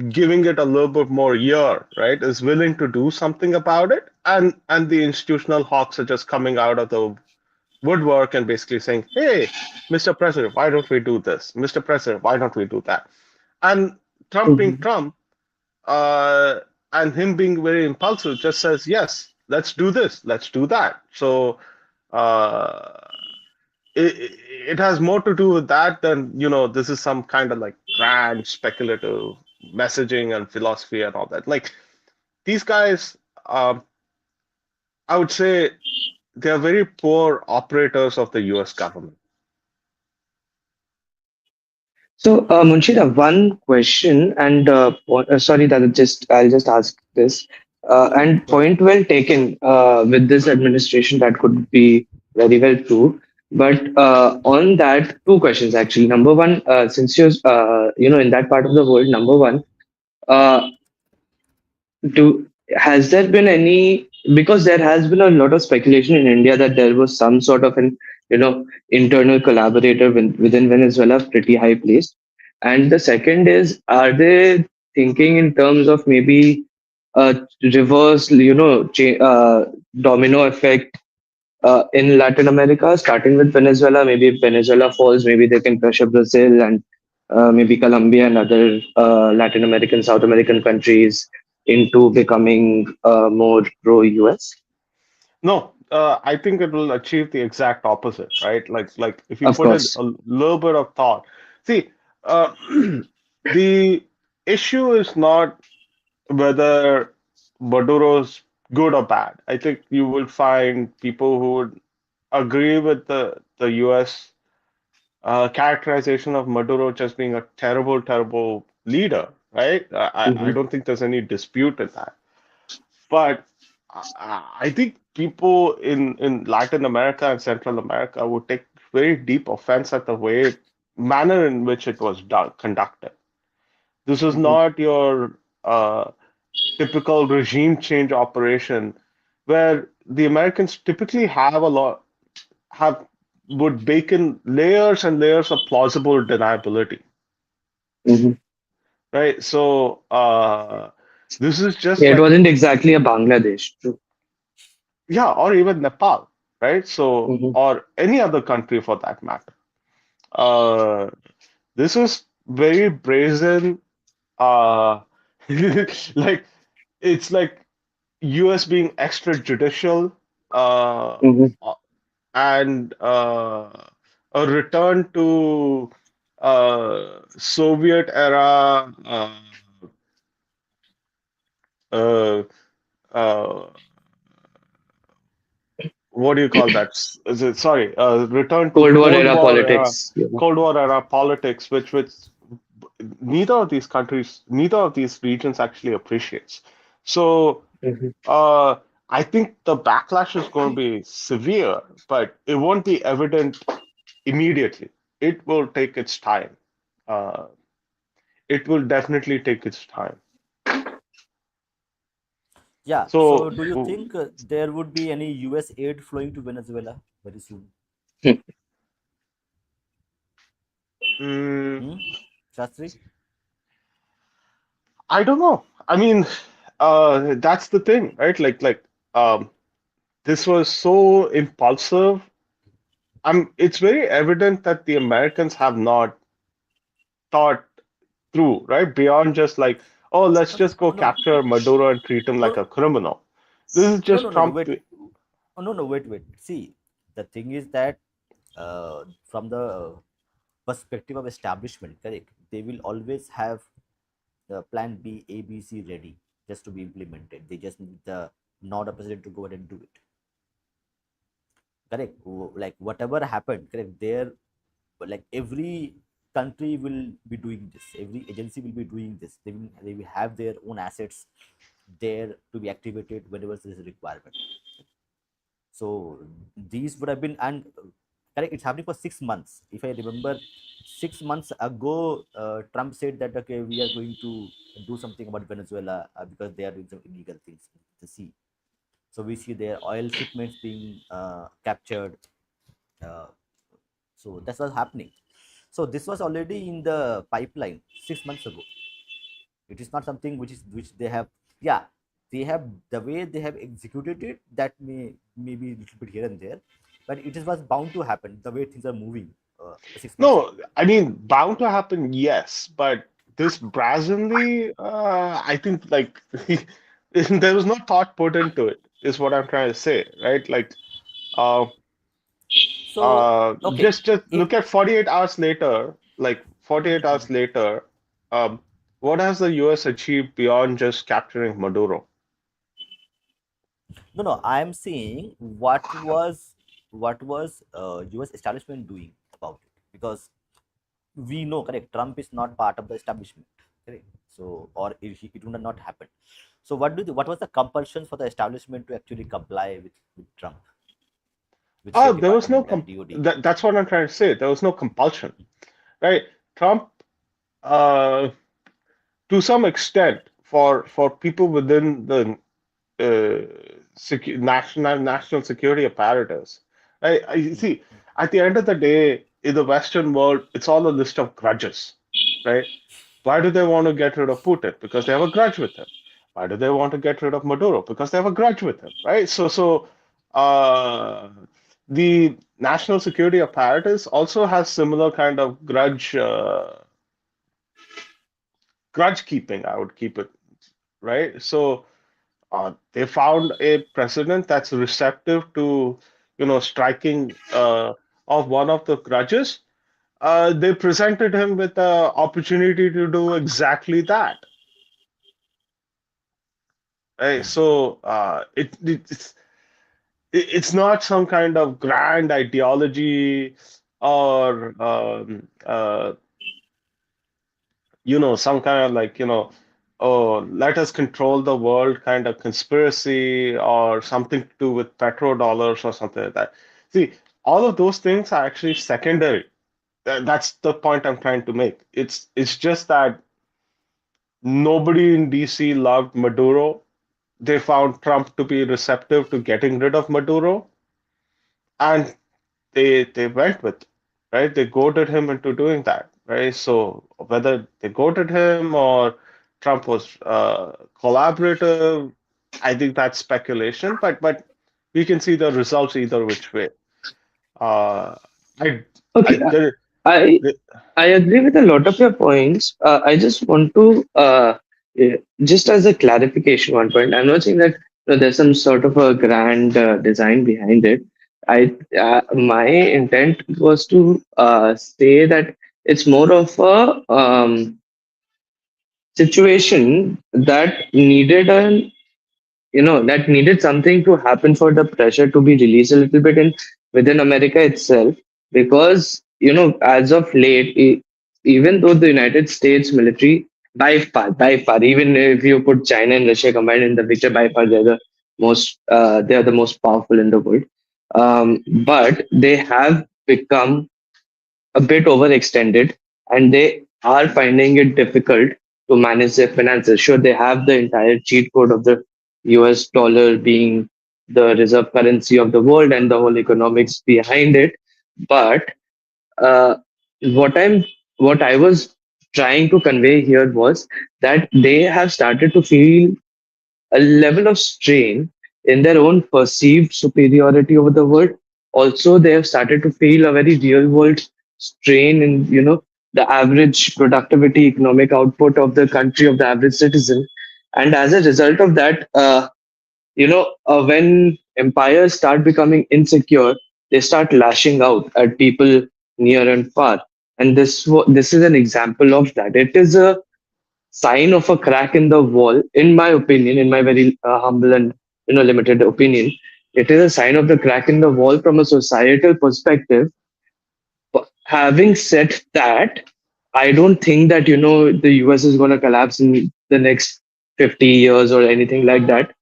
Speaker 2: giving it a little bit more year, right? Is willing to do something about it, and the institutional hawks are just coming out of the woodwork and basically saying, "Hey, Mr. President, why don't we do this? Mr. President, why don't we do that?" And Trump being
Speaker 3: Mhm.
Speaker 2: Trump, uh, and him being very impulsive, just says, "Yes, let's do this, let's do that." So. Uh, it has more to do with that than this is some kind of like grand speculative messaging and philosophy and all that. Like these guys, um, I would say they are very poor operators of the US government.
Speaker 3: So, Munshida, one question, and sorry that I'll just ask this, and
Speaker 2: But
Speaker 3: point well taken. With this administration, that could be very well true. But on that, two questions actually. Number one, since you're in that part of the world, number one, uh, do has there been any, because there has been a lot of speculation in India that there was some sort of an internal collaborator within Venezuela, pretty high placed. And the second is, are they thinking in terms of maybe a reverse, domino effect in Latin America, starting with Venezuela? Maybe if Venezuela falls, maybe they can pressure Brazil, and maybe Colombia and other Latin American, South American countries into becoming more pro-US?
Speaker 2: No, I think it will achieve the exact opposite, right? Like if you
Speaker 3: Of
Speaker 2: put in
Speaker 3: course.
Speaker 2: a little bit of thought. See, uh, the issue is not whether Maduro's good or bad. I think you will find people who would agree with the US characterization of Maduro just being a terrible, terrible leader, right? I
Speaker 3: Hmm.
Speaker 2: don't think there's any dispute in that. But I think people in Latin America and Central America would take very deep offense at the manner in which it was done, conducted. This is
Speaker 3: Hmm.
Speaker 2: not your typical regime change operation where the Americans typically have would bake in layers and layers of plausible deniability,
Speaker 3: Hmm.
Speaker 2: right? So this is just
Speaker 3: Yeah, it
Speaker 2: like,
Speaker 3: wasn't exactly a Bangladesh. True.
Speaker 2: yeah, or even Nepal, right? So,
Speaker 3: Hmm.
Speaker 2: or any other country for that matter. Uh, this is very brazen. Uh, like it's like US being extrajudicial, uh,
Speaker 3: Hmm.
Speaker 2: and a return to Soviet era uh, uh, what do you call that? Is it, sorry, return to
Speaker 3: Cold War era politics. Yeah.
Speaker 2: Cold War era politics, which neither of these countries, neither of these regions actually appreciates. So
Speaker 3: Hmm.
Speaker 2: uh, I think the backlash is going to be severe, but it won't be evident immediately. It will take its time. Uh, it will definitely take its time.
Speaker 1: Yeah. So,
Speaker 2: So,
Speaker 1: do you think there would be any US aid flowing to Venezuela very soon?
Speaker 2: mm,
Speaker 1: Hmm? Shastri?
Speaker 2: I don't know. I mean, that's the thing, right? Um, this was so impulsive. It's very evident that the Americans have not thought through, right? Beyond just like, oh, let's
Speaker 1: No,
Speaker 2: just go
Speaker 1: no,
Speaker 2: capture Maduro and treat him like
Speaker 1: no,
Speaker 2: a criminal. This is
Speaker 1: no,
Speaker 2: just
Speaker 1: no, no, no.
Speaker 2: Trump.
Speaker 1: Wait. Oh, no, no, wait. See, the thing is that from the perspective of establishment, correct? They will always have the plan B, A, B, C ready just to be implemented. They just need the not a president to go ahead and do it. Correct. Like whatever happened, correct. There, but like every country will be doing this. Every agency will be doing this. They will have their own assets there to be activated whenever there is a requirement. So these would have been, and correct, it's happening for 6 months. If I remember, 6 months ago, Trump said that okay, we are going to do something about Venezuela because they are doing some illegal things in the sea. So we see their oil shipments being captured. Uh, so that's what's happening. So this was already in the pipeline 6 months ago. It is not something which they have. Yeah, they have the way they have executed it. That may be a little bit here and there, but it is was bound to happen the way things are moving 6 months ago.
Speaker 2: No, I mean, bound to happen, yes, but this brazenly, I think like there was no thought put into it, is what I'm trying to say, right? Uh,
Speaker 1: So okay,
Speaker 2: just
Speaker 1: if
Speaker 2: look at 48 hours later, like 48 hours later, um, what has the US achieved beyond just capturing Maduro?
Speaker 1: no, no, I am saying what was U.S. establishment doing about it, because we know, correct, Trump is not part of the establishment, correct. So or it would not happen. So what was the compulsion for the establishment to actually comply with Trump, with
Speaker 2: Oh,
Speaker 1: State
Speaker 2: there was no
Speaker 1: Department
Speaker 2: com
Speaker 1: and DOD?
Speaker 2: that's what I'm trying to say. There was no compulsion, right? Trump, uh, to some extent, for people within the national security apparatus. I see. At the end of the day, in the Western world, it's all a list of grudges, right? Why do they want to get rid of Putin? Because they have a grudge with him. Why do they want to get rid of Maduro? Because they have a grudge with him, right? Uh, the national security apparatus also has similar kind of grudge. grudge keeping, I would keep it, right? So they found a president that's receptive to, striking of one of the grudges. They presented him with the opportunity to do exactly that. Right? So it's not some kind of grand ideology or some kind of like, oh, let us control the world kind of conspiracy or something to do with petrodollars or something like that. See, all of those things are actually secondary. That's the point I'm trying to make. It's just that nobody in DC loved Maduro. They found Trump to be receptive to getting rid of Maduro, and they went with it, right? They goaded him into doing that, right? So whether they goaded him or Trump was collaborative, I think that's speculation, but we can see the results either which way. Uh, I I
Speaker 3: Okay,
Speaker 2: did
Speaker 3: I
Speaker 2: it.
Speaker 3: I agree with a lot of your points. I just want to just as a clarification, one point. I'm not saying that there's some sort of a grand design behind it. My intent was to say that it's more of a situation that needed an that needed something to happen for the pressure to be released a little bit in within America itself, because as of late, even though the United States military, by far, even if you put China and Russia combined in the picture, by far they are the most powerful in the world. But they have become a bit overextended, and they are finding it difficult to manage their finances. Sure, they have the entire cheat code of the US dollar being the reserve currency of the world and the whole economics behind it. But uh, what I'm what I was trying to convey here was that they have started to feel a level of strain in their own perceived superiority over the world. Also, they have started to feel a very real world strain in the average productivity, economic output of the country of the average citizen, and as a result of that, when empires start becoming insecure, they start lashing out at people near and far. And this is an example of that. It is a sign of a crack in the wall, in my opinion, in my very humble and limited opinion. It is a sign of the crack in the wall from a societal perspective. But having said that, I don't think that the US is going to collapse in the next 50 years or anything like that.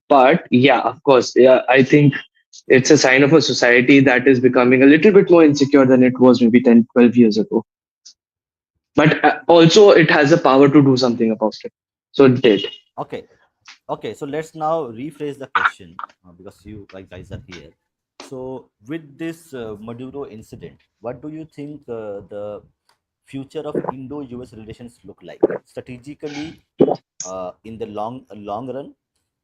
Speaker 3: But yeah, of course, yeah, I think it's a sign of a society that is becoming a little bit more insecure than it was maybe 10, 12 years ago. But also, it has the power to do something about it. So it did.
Speaker 1: Okay, okay. So let's now rephrase the question, because you guys are here. So with this Maduro incident, what do you think the future of Indo-US relations look like strategically, in the long run?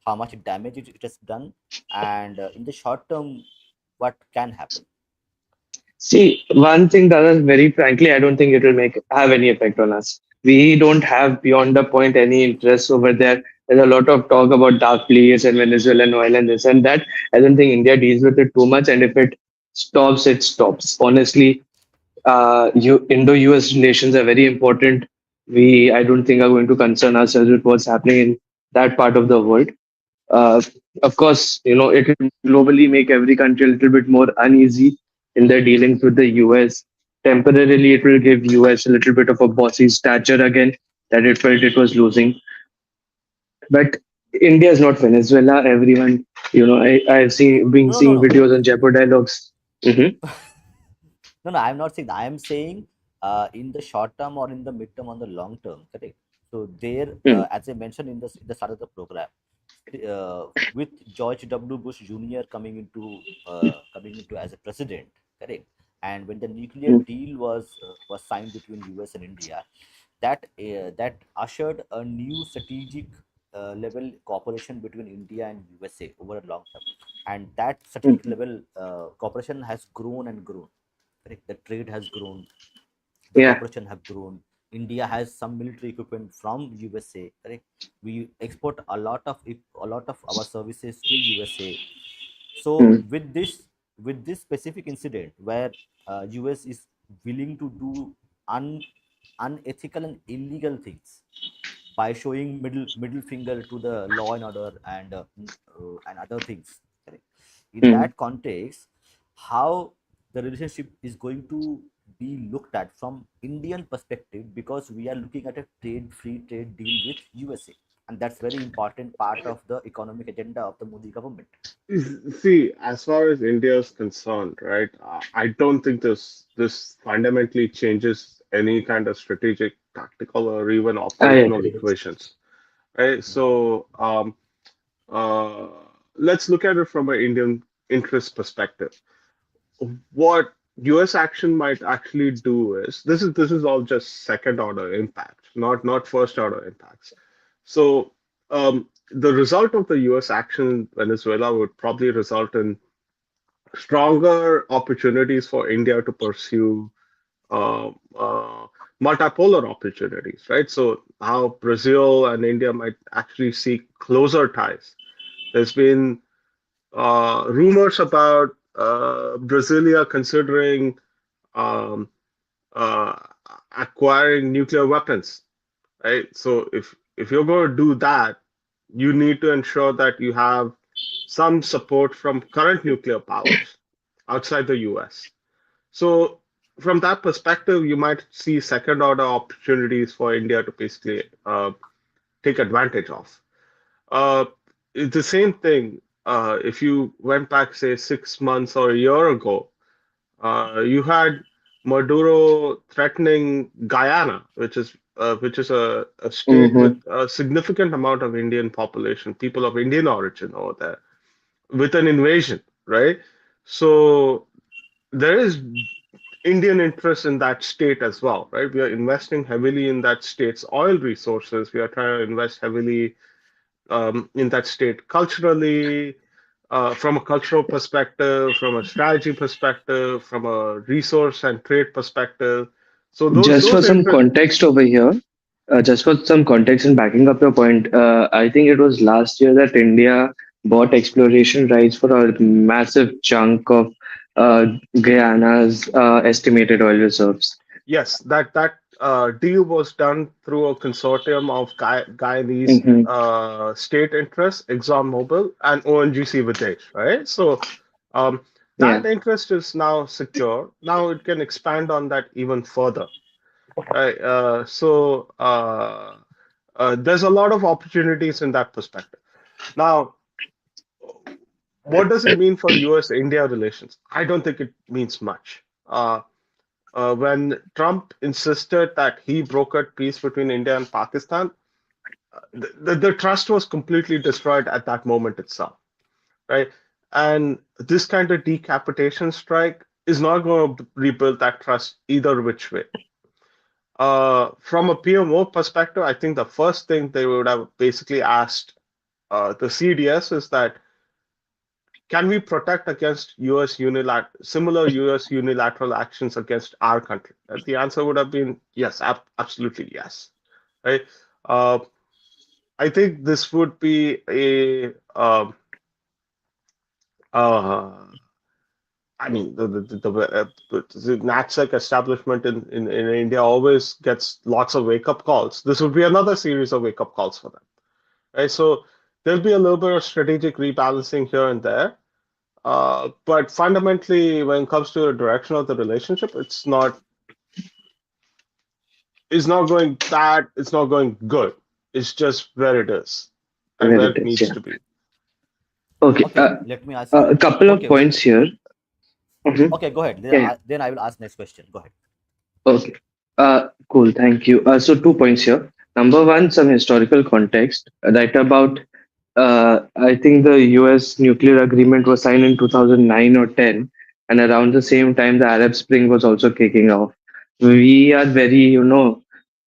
Speaker 1: How much damage it has done, and in the short term, what can happen?
Speaker 3: See, one thing that is very frankly, I don't think it will have any effect on us. We don't have beyond the point any interest over there. There's a lot of talk about dark fleets and Venezuelan oil and this and that. I don't think India deals with it too much, and if it stops, it stops. Honestly, Indo-US relations are very important. I don't think, are going to concern ourselves with what's happening in that part of the world. Uh, of course, it will globally make every country a little bit more uneasy in their dealings with the US. Temporarily, it will give US a little bit of a bossy stature again that it felt it was losing. But India is not Venezuela. Everyone, I've been
Speaker 1: No, no, no,
Speaker 3: seeing
Speaker 1: no.
Speaker 3: videos on Jeopardy dialogues. Hmm.
Speaker 1: No, no, I'm not saying that. I'm saying in the short term or in the midterm on the long term, correct? So there, as I mentioned in the start of the program, with George W. Bush Jr. coming into as a president, correct? And when the nuclear deal was signed between US and India, that ushered a new strategic level cooperation between India and USA over a long term, and that strategic level cooperation has grown and grown. Correct. The trade has grown, the
Speaker 3: Yeah.
Speaker 1: cooperation have grown. India has some military equipment from USA, correct? We export a lot of our services to USA. So
Speaker 3: Mm,
Speaker 1: with this specific incident where US is willing to do un, unethical and illegal things by showing middle finger to the law and order and other things, correct? In
Speaker 3: mm.
Speaker 1: that context, how the relationship is going to be looked at from Indian perspective, because we are looking at a free trade deal with USA, and that's very important part of the economic agenda of the Modi government.
Speaker 2: See, as far as India is concerned, right, I don't think this fundamentally changes any kind of strategic, tactical, or even
Speaker 3: I
Speaker 2: operational
Speaker 3: agree.
Speaker 2: equations, right? So, uh, let's look at it from an Indian interest perspective. What US action might actually do is this is all just second order impact, not first order impacts. So the result of the US action in Venezuela would probably result in stronger opportunities for India to pursue uh, uh, multipolar opportunities, right? So how Brazil and India might actually seek closer ties. There's been rumors about Brasilia considering um, uh, acquiring nuclear weapons, right? So if you're going to do that, you need to ensure that you have some support from current nuclear powers outside the US. So from that perspective, you might see second order opportunities for India to basically take advantage of. Uh, it's the same thing. If you went back, say, 6 months or a year ago, you had Maduro threatening Guyana, which is a state with
Speaker 3: Hmm.
Speaker 2: a significant amount of Indian population, people of Indian origin over there, with an invasion, right? So there is Indian interest in that state as well, right? We are investing heavily in that state's oil resources. We are trying to invest heavily in that state culturally, from a cultural perspective, from a strategy perspective, from a resource and trade perspective. So those
Speaker 3: Just for
Speaker 2: those
Speaker 3: some
Speaker 2: interests.
Speaker 3: context over here, just for some context and backing up your point, I think it was last year that India bought exploration rights for a massive chunk of uh, Guyana's estimated oil reserves.
Speaker 2: Yes, that deal was done through a consortium of Guyanese
Speaker 3: Hmm.
Speaker 2: state interests, ExxonMobil and ONGC Videsh, right? So um,
Speaker 3: Yeah,
Speaker 2: that interest is now secure. Now it can expand on that even further, right? There's a lot of opportunities in that perspective. Now, what does it mean for US-India relations? I don't think it means much. When Trump insisted that he brokered peace between India and Pakistan, the trust was completely destroyed at that moment itself, right? And this kind of decapitation strike is not going to rebuild that trust either which way. From a PMO perspective, I think the first thing they would have basically asked the CDS is that can we protect against similar US unilateral actions against our country? And the answer would have been yes, absolutely yes, right? Uh, I think this would be a uh, I mean, the NatSec establishment in India always gets lots of wake-up calls. This would be another series of wake-up calls for them, right? So there'll be a little bit of strategic rebalancing here and there. But fundamentally, when it comes to the direction of the relationship, it's not going bad, it's not going good. It's just where it is and
Speaker 3: where
Speaker 2: where
Speaker 3: it
Speaker 2: it
Speaker 3: is.
Speaker 2: needs
Speaker 3: Yeah.
Speaker 2: to be.
Speaker 3: Okay.
Speaker 1: Okay, let me ask.
Speaker 3: A couple of
Speaker 1: Okay,
Speaker 3: points here. Mhm.
Speaker 1: okay, go ahead.
Speaker 3: Yeah.
Speaker 1: Then I will ask next question. Go ahead.
Speaker 3: Okay. Cool. Thank you. So 2 points here. Number one, some historical context. Right about, I think the U.S. nuclear agreement was signed in 2009 or 10, and around the same time, the Arab Spring was also kicking off. We are very,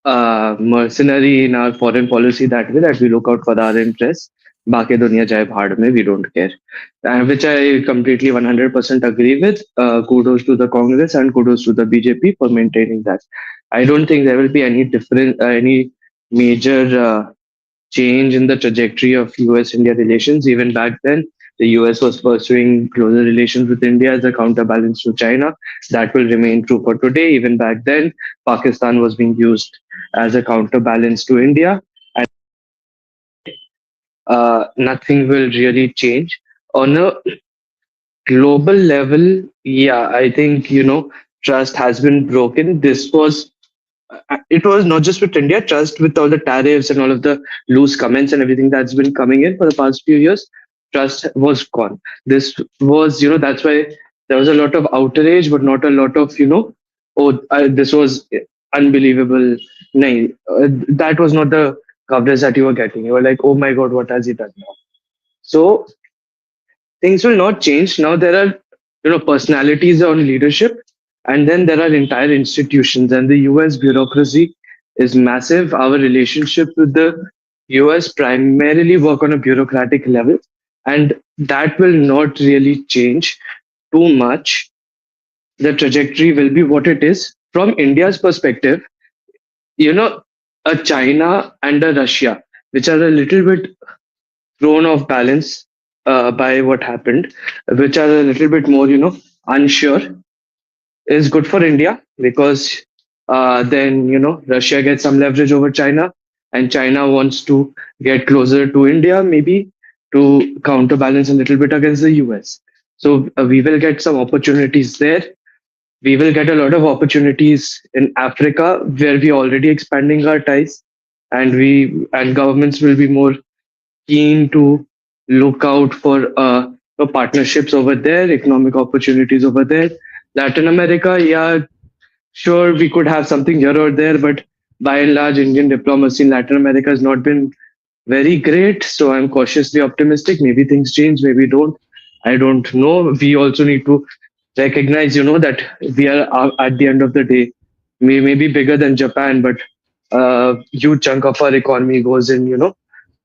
Speaker 3: mercenary in our foreign policy that way that we look out for our interests. Baaki duniya jaye bhaad mein, we don't care. Which I completely 100% agree with. Kudos to the Congress and kudos to the BJP for maintaining that. I don't think there will be any different, any major change in the trajectory of US India relations. Even back then, the US was pursuing closer relations with India as a counterbalance to China. That will remain true for today. Even back then, Pakistan was being used as a counterbalance to India. And nothing will really change. On a global level, yeah, I think, trust has been broken. It was not just with India, trust with all the tariffs and all of the loose comments and everything that's been coming in for the past few years, trust was gone. This was, that's why there was a lot of outrage, but not a lot of, oh, this was unbelievable. No, that was not the coverage that you were getting. You were like, oh my God, what has he done now? So things will not change. Now there are, personalities on leadership, and then there are entire institutions, and the US bureaucracy is massive. Our relationship with the US primarily work on a bureaucratic level, and that will not really change too much. The trajectory will be what it is. From India's perspective, you know, a China and a Russia, which are a little bit thrown off balance by what happened, which are a little bit more, unsure, is good for India because then, Russia gets some leverage over China, and China wants to get closer to India, maybe to counterbalance a little bit against the US. So we will get some opportunities there. We will get a lot of opportunities in Africa, where we are already expanding our ties, and governments will be more keen to look out for partnerships over there, economic opportunities over there. Latin America, yeah, sure, we could have something here or there, but by and large, Indian diplomacy in Latin America has not been very great. So I'm cautiously optimistic. Maybe things change, maybe don't. I don't know. We also need to recognize, that we are at the end of the day, we may be bigger than Japan, but a huge chunk of our economy goes in,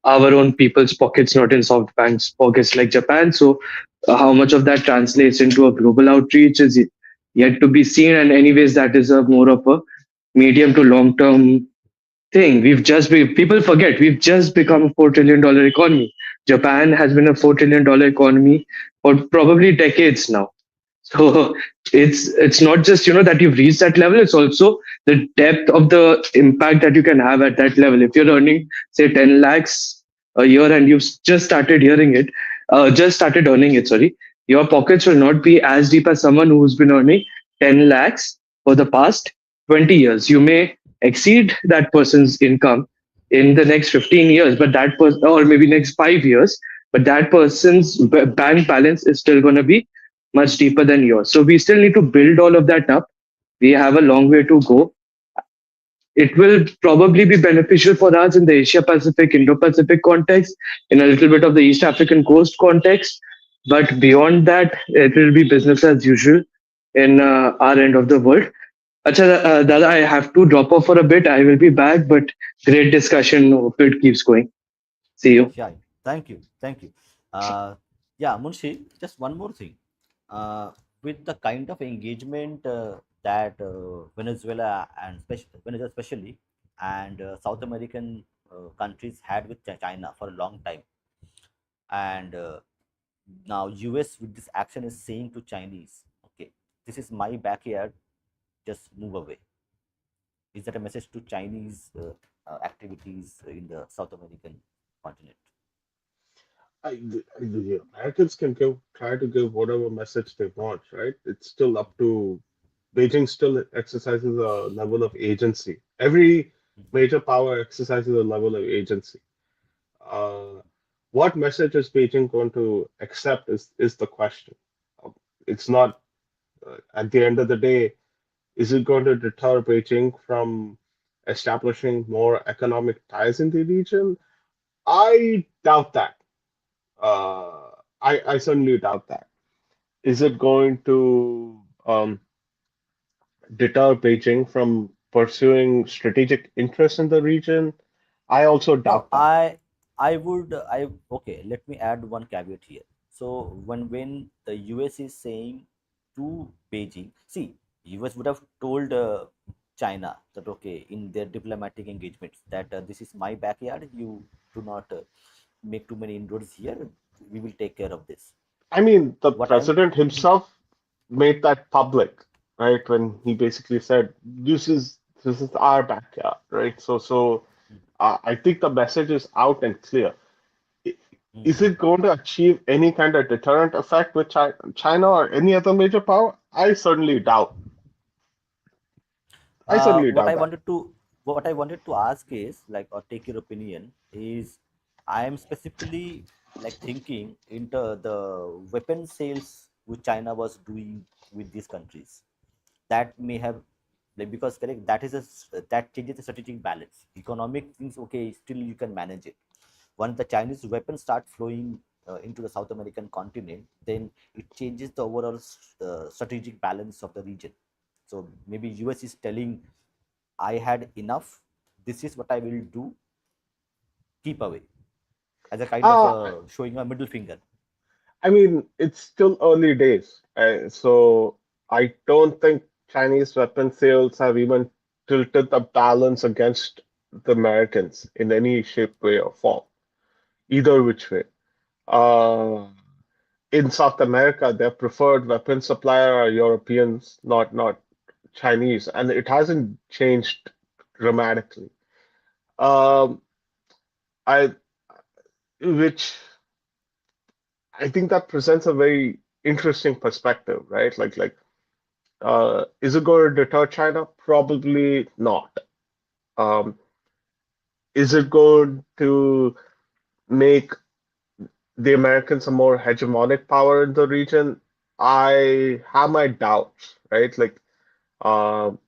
Speaker 3: our own people's pockets, not in soft banks' pockets like Japan. So, how much of that translates into a global outreach is yet to be seen. And, anyways, that is a more of a medium to long term thing. People forget we've just become a $4 trillion economy. Japan has been a $4 trillion economy for probably decades now. So it's not just that you've reached that level. It's also the depth of the impact that you can have at that level. If you're earning say 10 lakhs a year and you've just started earning it. Sorry, your pockets will not be as deep as someone who's been earning 10 lakhs for the past 20 years. You may exceed that person's income in the next 15 years, but that person, or maybe next 5 years, but that person's bank balance is still going to be much deeper than yours. So we still need to build all of that up. We have a long way to go. It will probably be beneficial for us in the Asia Pacific, Indo Pacific context, in a little bit of the East African coast context. But beyond that, it will be business as usual in our end of the world. Acha, Dada, I have to drop off for a bit. I will be back, but great discussion. Hope it keeps going. See you.
Speaker 1: Yeah, thank you, thank you. Uh, yeah, Munshi, just one more thing. Uh, with the kind of engagement that Venezuela and Venezuela especially and South American countries had with China for a long time, and now US with this action is saying to Chinese, okay, this is my backyard, just move away. Is that a message to Chinese activities in the South American continent?
Speaker 2: The Americans can try to give whatever message they want, right? It's still up to Beijing. Still exercises a level of agency. Every major power exercises a level of agency. Uh, what message is Beijing going to accept is the question. Uh, It's not at the end of the day. Is it going to deter Beijing from establishing more economic ties in the region? I doubt that. I certainly doubt that. Is it going to deter Beijing from pursuing strategic interests in the region? I also
Speaker 1: No,
Speaker 2: doubt that.
Speaker 1: I would I okay. Let me add one caveat here. So when the US is saying to Beijing, see, US would have told China that okay in their diplomatic engagements that this is my backyard. You do not make too many inroads here. We will take care of this.
Speaker 2: I mean, the
Speaker 1: What I'm
Speaker 2: president himself made that public, right? When he basically said, "This is our backyard," right? So I think the message is out and clear. I- Is
Speaker 1: Mhm.
Speaker 2: it going to achieve any kind of deterrent effect with China or any other major power? I certainly doubt. I certainly
Speaker 1: What
Speaker 2: doubt
Speaker 1: I
Speaker 2: that.
Speaker 1: wanted to what I wanted to ask is like or take your opinion is I am specifically like thinking into the weapon sales which China was doing with these countries that may have like because correct that is that changes the strategic balance. Economic things okay still you can manage it. Once the Chinese weapons start flowing into the South American continent, then it changes the overall strategic balance of the region. So maybe US is telling I had enough. This is what I will do. Keep away as a kind of
Speaker 2: Uh,
Speaker 1: showing a middle finger.
Speaker 2: I mean, it's still early days, so I don't think Chinese weapon sales have even tilted the balance against the Americans in any shape, way, or form, either which way. Uh, in South America, their preferred weapon supplier are Europeans, not Chinese, and it hasn't changed dramatically. Um, I which I think that presents a very interesting perspective, right? Is it going to deter China? Probably not. Um, is it going to make the Americans a more hegemonic power in the region? I have my doubts, right?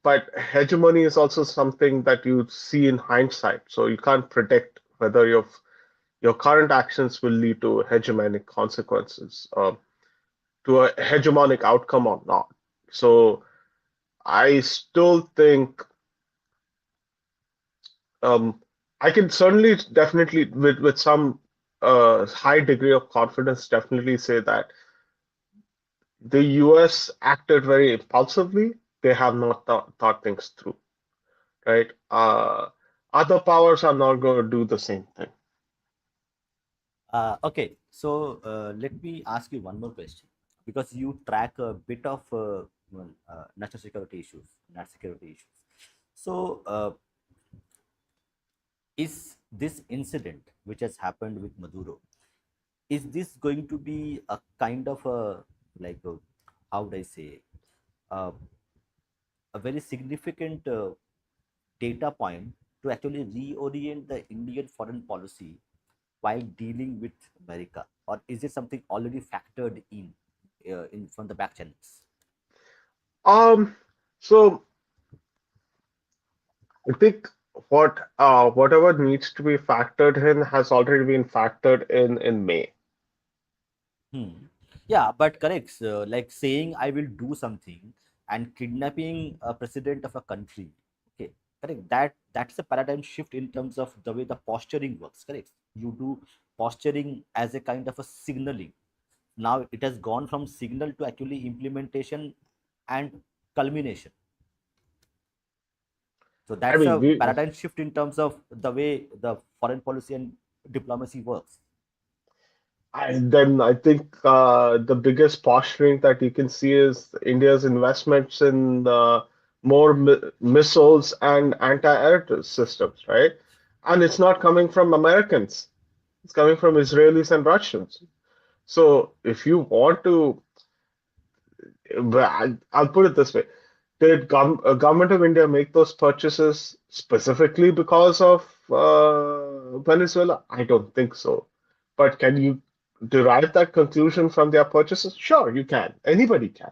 Speaker 2: But hegemony is also something that you see in hindsight, so you can't predict whether your current actions will lead to hegemonic consequences, to a hegemonic outcome or not. So I still think um, I can certainly definitely with some high degree of confidence definitely say that the US acted very impulsively. They have not thought things through, right? Other powers are not going to do the same thing.
Speaker 1: Okay, so let me ask you one more question because you track a bit of national security issues. So, is this incident which has happened with Maduro, is this going to be a kind of a like a, how would I say uh, a very significant data point to actually reorient the Indian foreign policy while dealing with America, or is it something already factored in from the back channels?
Speaker 2: Um, so I think whatever needs to be factored in has already been factored in May.
Speaker 1: Hmm. Yeah, but correct. Like saying I will do something and kidnapping a president of a country. Okay, correct. That's a paradigm shift in terms of the way the posturing works. Correct. You do posturing as a kind of a signaling. Now it has gone from signal to actually implementation and culmination. So
Speaker 2: I
Speaker 1: that's
Speaker 2: mean,
Speaker 1: a paradigm shift in terms of the way the foreign policy and diplomacy works.
Speaker 2: then I think the biggest posturing that you can see is India's investments in more missiles and anti-air systems, right? And it's not coming from Americans; it's coming from Israelis and Russians. So if you want to, I'll put it this way: did government of India make those purchases specifically because of Venezuela? I don't think so. But can you derive that conclusion from their purchases? Sure, you can. Anybody can.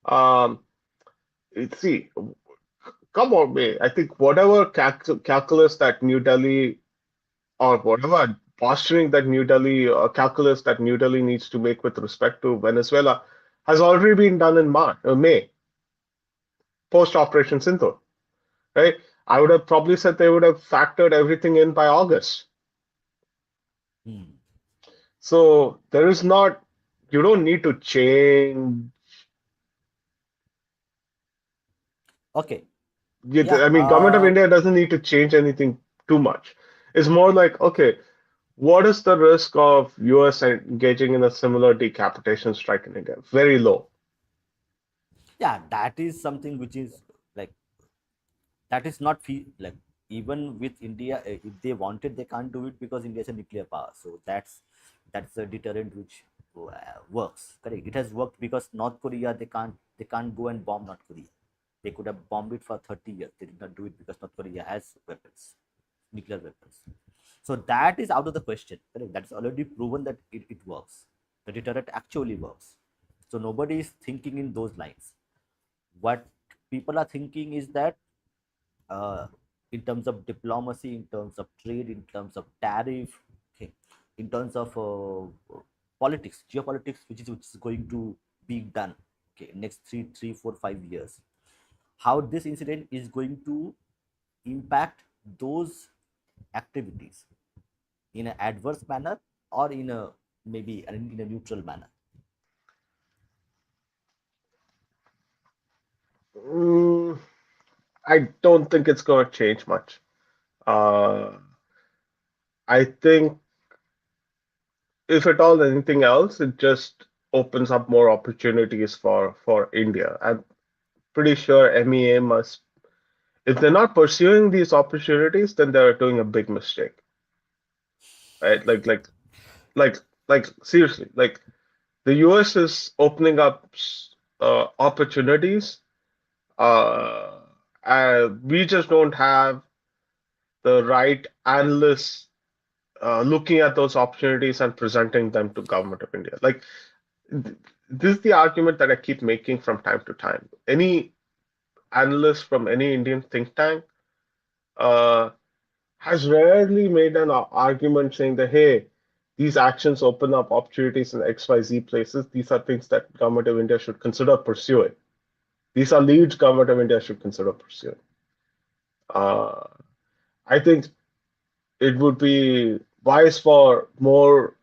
Speaker 2: Um, see, come on, man. I think whatever calculus that New Delhi or whatever posturing that New Delhi calculus that New Delhi needs to make with respect to Venezuela has already been done in May, post Operation Sindoor, right? I would have probably said they would have factored everything in by August.
Speaker 1: Hmm.
Speaker 2: So there is not, you don't need to change.
Speaker 1: Okay. Yeah.
Speaker 2: I mean, government of India doesn't need to change anything too much. It's more like, okay, what is the risk of US engaging in a similar decapitation strike in India? Very low.
Speaker 1: Yeah, that is something which is like, that is not like, even with India, if they wanted they can't do it because India is a nuclear power. So that's a deterrent which works. Correct, it has worked because North Korea, they can't go and bomb North Korea. They could have bombed it for 30 years. They did not do it because North Korea has weapons, nuclear weapons. So that is out of the question. Correct, that's already proven that it works. The deterrent actually works. So nobody is thinking in those lines. What people are thinking is that, uh, in terms of diplomacy, in terms of trade, in terms of tariff, okay, in terms of politics, geopolitics, which is going to be done, okay, next 3, 3, 4, 5 years. How this incident is going to impact those activities in an adverse manner, or in a maybe in a neutral manner.
Speaker 2: Mm, I don't think it's going to change much. Uh, I think if at all anything else, it just opens up more opportunities for India. I'm pretty sure MEA must, if they're not pursuing these opportunities, then they're doing a big mistake, right? Like, seriously, like the US is opening up opportunities. Uh, we just don't have the right analysts looking at those opportunities and presenting them to government of India. Like this is the argument that I keep making from time to time. Any analyst from any Indian think tank uh, has rarely made an argument saying that, hey, these actions open up opportunities in XYZ places. These are things that government of India should consider pursuing. These are leads government of India should consider pursuing. Uh, I think it would be wise for more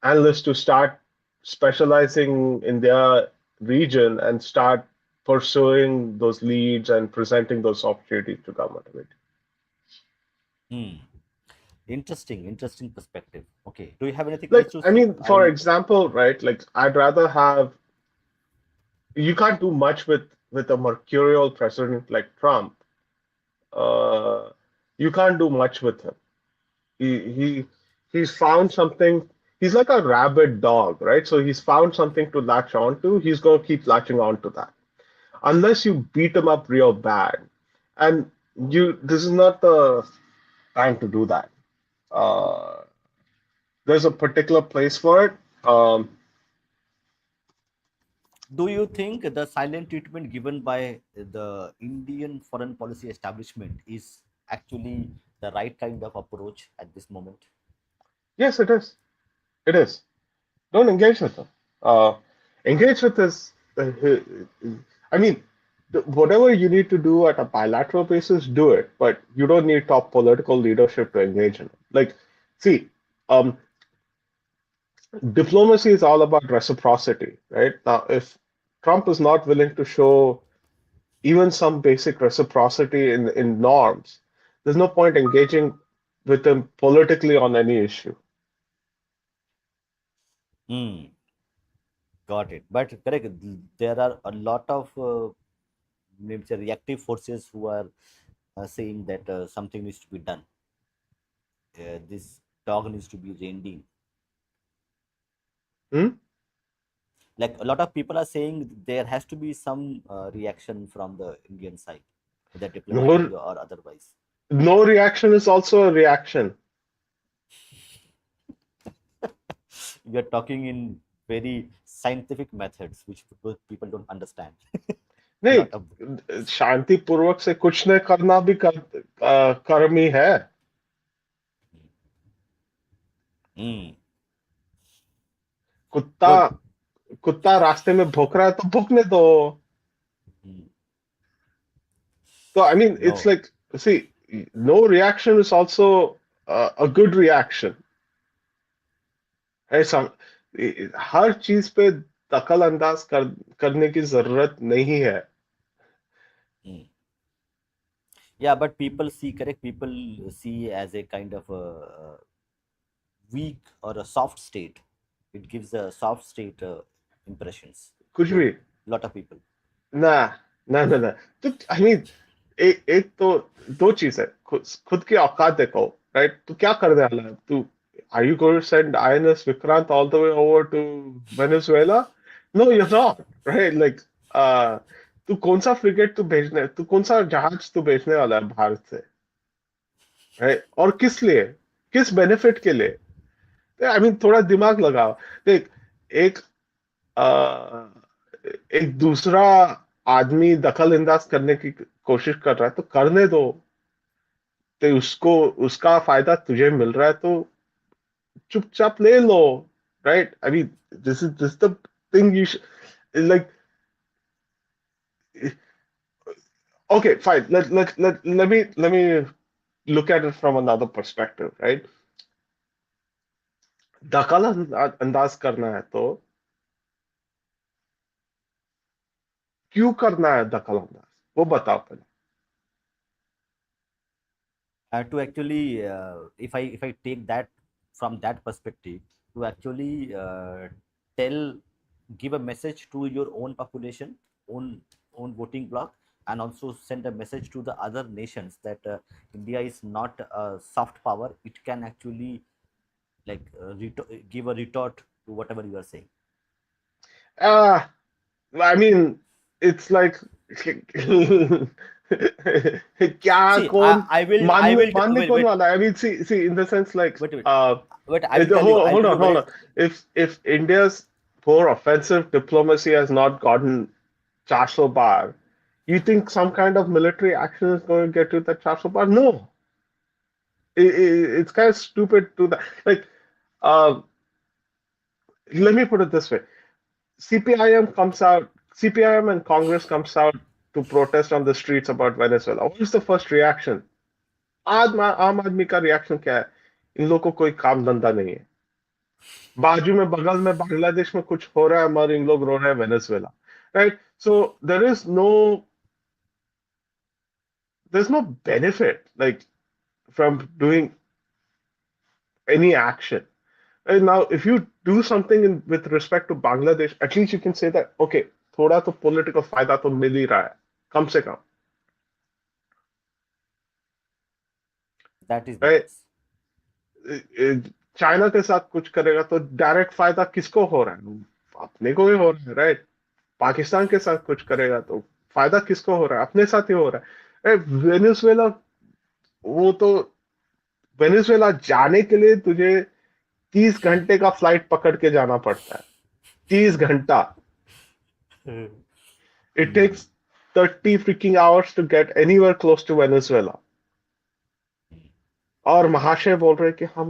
Speaker 2: analysts to start specializing in their region and start pursuing those leads and presenting those opportunities to government of India.
Speaker 1: Hmm. Interesting perspective. Okay, do you have anything
Speaker 2: Like,
Speaker 1: else to
Speaker 2: I
Speaker 1: say?
Speaker 2: mean, for
Speaker 1: I
Speaker 2: example, right, like I'd rather have, you can't do much with a mercurial president like Trump. Uh, you can't do much with him. He he's found something. He's like a rabid dog, right? So he's found something to latch onto. He's going to keep latching onto that unless you beat him up real bad. And this is not the time to do that. Uh, there's a particular place for it.
Speaker 1: Do you think the silent treatment given by the Indian foreign policy establishment is actually the right kind of approach at this moment?
Speaker 2: Yes, it is. It is. Don't engage with them. Uh, engage with this. I mean, whatever you need to do at a bilateral basis, do it. But you don't need top political leadership to engage in it. Like, see, um, diplomacy is all about reciprocity, right? Now, if Trump is not willing to show even some basic reciprocity in norms, there's no point engaging with him politically on any issue.
Speaker 1: Hmm, got it. But correct, there are a lot of maybe say reactive forces who are saying that something needs to be done. This dog needs to be reined in.
Speaker 2: Hmm?
Speaker 1: Like, a lot of people are saying there has to be some reaction from the Indian side, whether
Speaker 2: No,
Speaker 1: diplomatically or otherwise.
Speaker 2: no reaction is also a reaction.
Speaker 1: We are talking in very scientific methods which people don't understand. A
Speaker 2: नहीं,
Speaker 1: lot of.
Speaker 2: शांतिपूर्वक से कुछ नहीं करना भी कर्म ही है.
Speaker 1: Mm,
Speaker 2: कुत्ता
Speaker 1: good.
Speaker 2: कुत्ता रास्ते में भौंक रहा है तो भौंकने दो.
Speaker 1: Mm,
Speaker 2: So I mean, it's
Speaker 1: no.
Speaker 2: like, see, no reaction is also a good reaction. है हर चीज पे दखल अंदाज करने की जरूरत नहीं है.
Speaker 1: Mm. Yeah, but people see, correct, people see as a kind of a weak or a soft state. It gives a soft state impressions
Speaker 2: कुछ
Speaker 1: to
Speaker 2: भी
Speaker 1: lot of people.
Speaker 2: ना ना ना ना तो आई मीन एक तो दो चीज है खुद खुद की औकात देखो राइट तू क्या करने वाला है तू are you going to send INS Vikrant all the way over to Venezuela no you not right like तू कौन सा फ्रिगेट तू भेजने तू कौन सा जहाज तू भेजने वाला है भारत से राइट और किस लिए किस बेनिफिट के लिए आई मीन थोड़ा दिमाग लगाओ देख एक एक दूसरा आदमी दखल अंदाज करने की कोशिश कर रहा है तो करने दो तो उसको उसका फायदा तुझे मिल रहा है तो चुपचाप ले लो right I mean this the thing you like okay fine let me look at it from another perspective right दखल अंदाज करना है तो क्यों करना है दखल अंदाज वो बताओ पहले
Speaker 1: To actually if I take that from that perspective, to actually tell, give a message to your own population, own voting bloc, and also send a message to the other nations that India is not a soft power. It can actually like give a retort to whatever you are saying.
Speaker 2: ah I mean, it's like क्या
Speaker 1: See,
Speaker 2: कौन
Speaker 1: I
Speaker 2: मानने
Speaker 1: will
Speaker 2: मानने
Speaker 1: wait,
Speaker 2: कौन
Speaker 1: wait,
Speaker 2: वाला है? I mean, see, in the sense like,
Speaker 1: wait, wait,
Speaker 2: uh,
Speaker 1: I will tell you. I'll
Speaker 2: hold
Speaker 1: tell
Speaker 2: hold
Speaker 1: you
Speaker 2: on, hold
Speaker 1: very.
Speaker 2: on. If India's more offensive diplomacy has not gotten 400 bar, you think some kind of military action is going to get you that 400 bar? No, it's kind of stupid to that. Like, uh, let me put it this way. CPIM comes out, CPIM and Congress comes out to protest on the streets about Venezuela. What is the first reaction? आम आदमी का reaction क्या है इन लोगों को कोई काम धंधा नहीं है बाजू में बगल में बांग्लादेश में कुछ हो रहा है और इन लोग रो रहे हैं Venezuela right so there is no benefit like from doing any action And now, if you do something with respect to Bangladesh, at least you can say that, okay, थोड़ा तो political फायदा तो मिल ही रहा है, कम से कम,
Speaker 1: That is the
Speaker 2: right?
Speaker 1: case.
Speaker 2: China के साथ कुछ करेगा तो डायरेक्ट फायदा किसको हो रहा है? अपने को ही हो रहा है, राइट? पाकिस्तान के साथ कुछ करेगा तो फायदा किसको हो रहा है? अपने साथ ही हो रहा है। वेनेजुएला वो तो वेनेजुएला जाने के लिए तुझे 30 घंटे का फ्लाइट पकड़ के जाना पड़ता है 30 घंटा It takes 30 freaking hours to get anywhere close to Venezuela. और महाशय बोल रहे हैं कि हम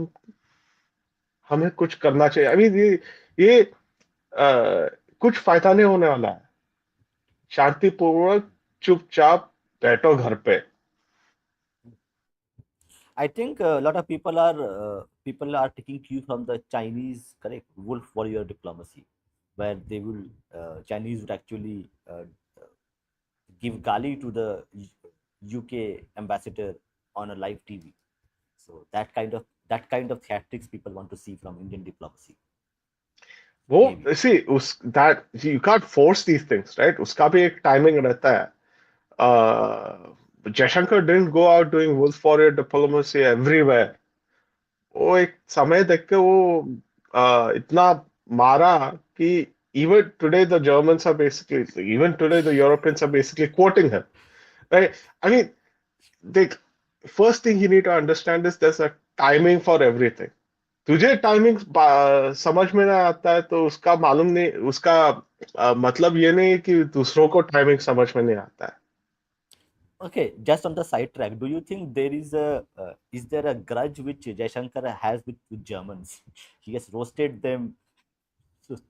Speaker 2: हमें कुछ करना चाहिए आई मीन ये कुछ फायदा नहीं होने वाला है शांतिपूर्वक चुपचाप बैठो घर पे
Speaker 1: I think a lot of people are taking cue from the Chinese, correct, wolf warrior diplomacy, where they will Chinese would actually give gali to the UK ambassador on a live TV. So that kind of theatrics people want to see from Indian diplomacy,
Speaker 2: वो
Speaker 1: maybe.
Speaker 2: see उस that you can't force these things right उसका भी एक timing रहता है Jaishankar didn't go out doing wolf warrior diplomacy everywhere वो एक समय देख के वो इतना मारा कि even today the Germans are basically even today the Europeans are basically quoting him right I mean the first thing you need to understand is there's a timing for everything तुझे टाइमिंग समझ में ना आता है तो उसका मालूम नहीं उसका मतलब ये नहीं कि दूसरों को टाइमिंग समझ में नहीं आता है
Speaker 1: Okay, just on the sidetrack, do you think there is there a grudge which Jaishankar has with Germans? He has roasted them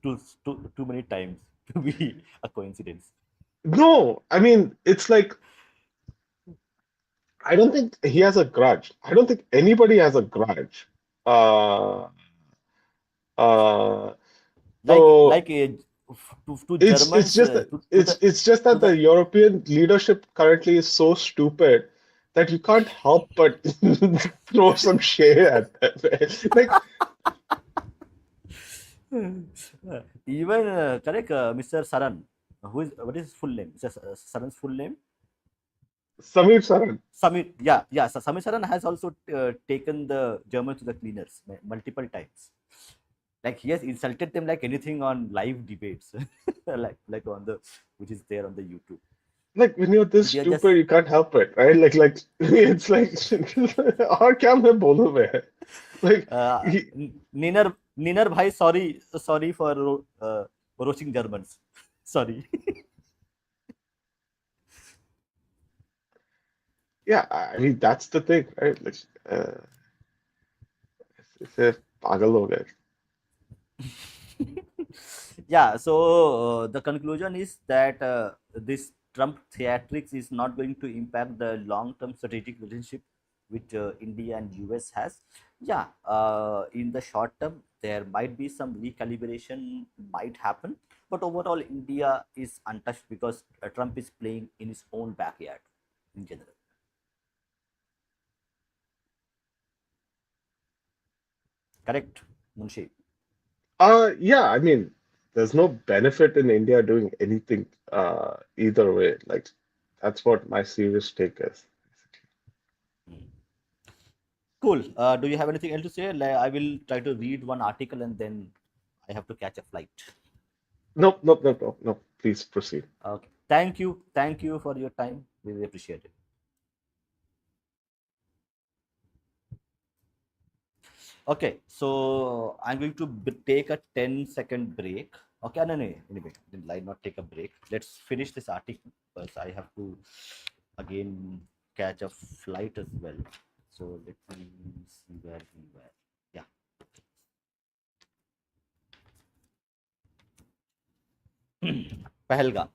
Speaker 1: too many times to be a coincidence.
Speaker 2: no I mean it's like I don't think he has a grudge I don't think anybody has a grudge uh uh
Speaker 1: Like
Speaker 2: so
Speaker 1: like to
Speaker 2: it's
Speaker 1: Germans
Speaker 2: just that
Speaker 1: to the
Speaker 2: it's just
Speaker 1: to
Speaker 2: that the
Speaker 1: the
Speaker 2: European leadership currently is so stupid that you can't help but throw some shade at them. Like
Speaker 1: Even correct, Mr. Saran, who is what is his full name? Mr. Saran's full name?
Speaker 2: Samir Saran.
Speaker 1: Samir, yeah, yeah. So Samir Saran has also taken the Germans to the cleaners multiple times. Like he has insulted them like anything on live debates, like on the which is there on the YouTube.
Speaker 2: Like when you're this
Speaker 1: They are just
Speaker 2: stupid, you can't help it, right? Like it's like और क्या मैं बोलूं मैं? Like he,
Speaker 1: Niner bhai, sorry for roasting Germans. Sorry.
Speaker 2: yeah, I mean that's the thing, right? Like uh, ऐसे पागल हो गए.
Speaker 1: Yeah, so the conclusion is that this Trump theatrics is not going to impact the long-term strategic relationship which India and US has. Yeah, in the short term, there might be some recalibration might happen, but overall, India is untouched because Trump is playing in his own backyard in general. Correct, Munshi?
Speaker 2: Yeah, I mean, there's no benefit in India doing anything either way. Like that's what my serious take is.
Speaker 1: Cool. Do you have anything else to say? Like, I will try to read one article and then I have to catch a flight.
Speaker 2: Nope, nope, nope, nope, nope. Please proceed.
Speaker 1: Okay. Thank you. Thank you for your time. Really appreciate it. Okay. So I'm going to take a 10-second break. Okay. No, no, no. Anyway, I'll not take a break. Let's finish this article because I have to again catch a flight as well. So let me see where we were. Yeah. Pahalgam.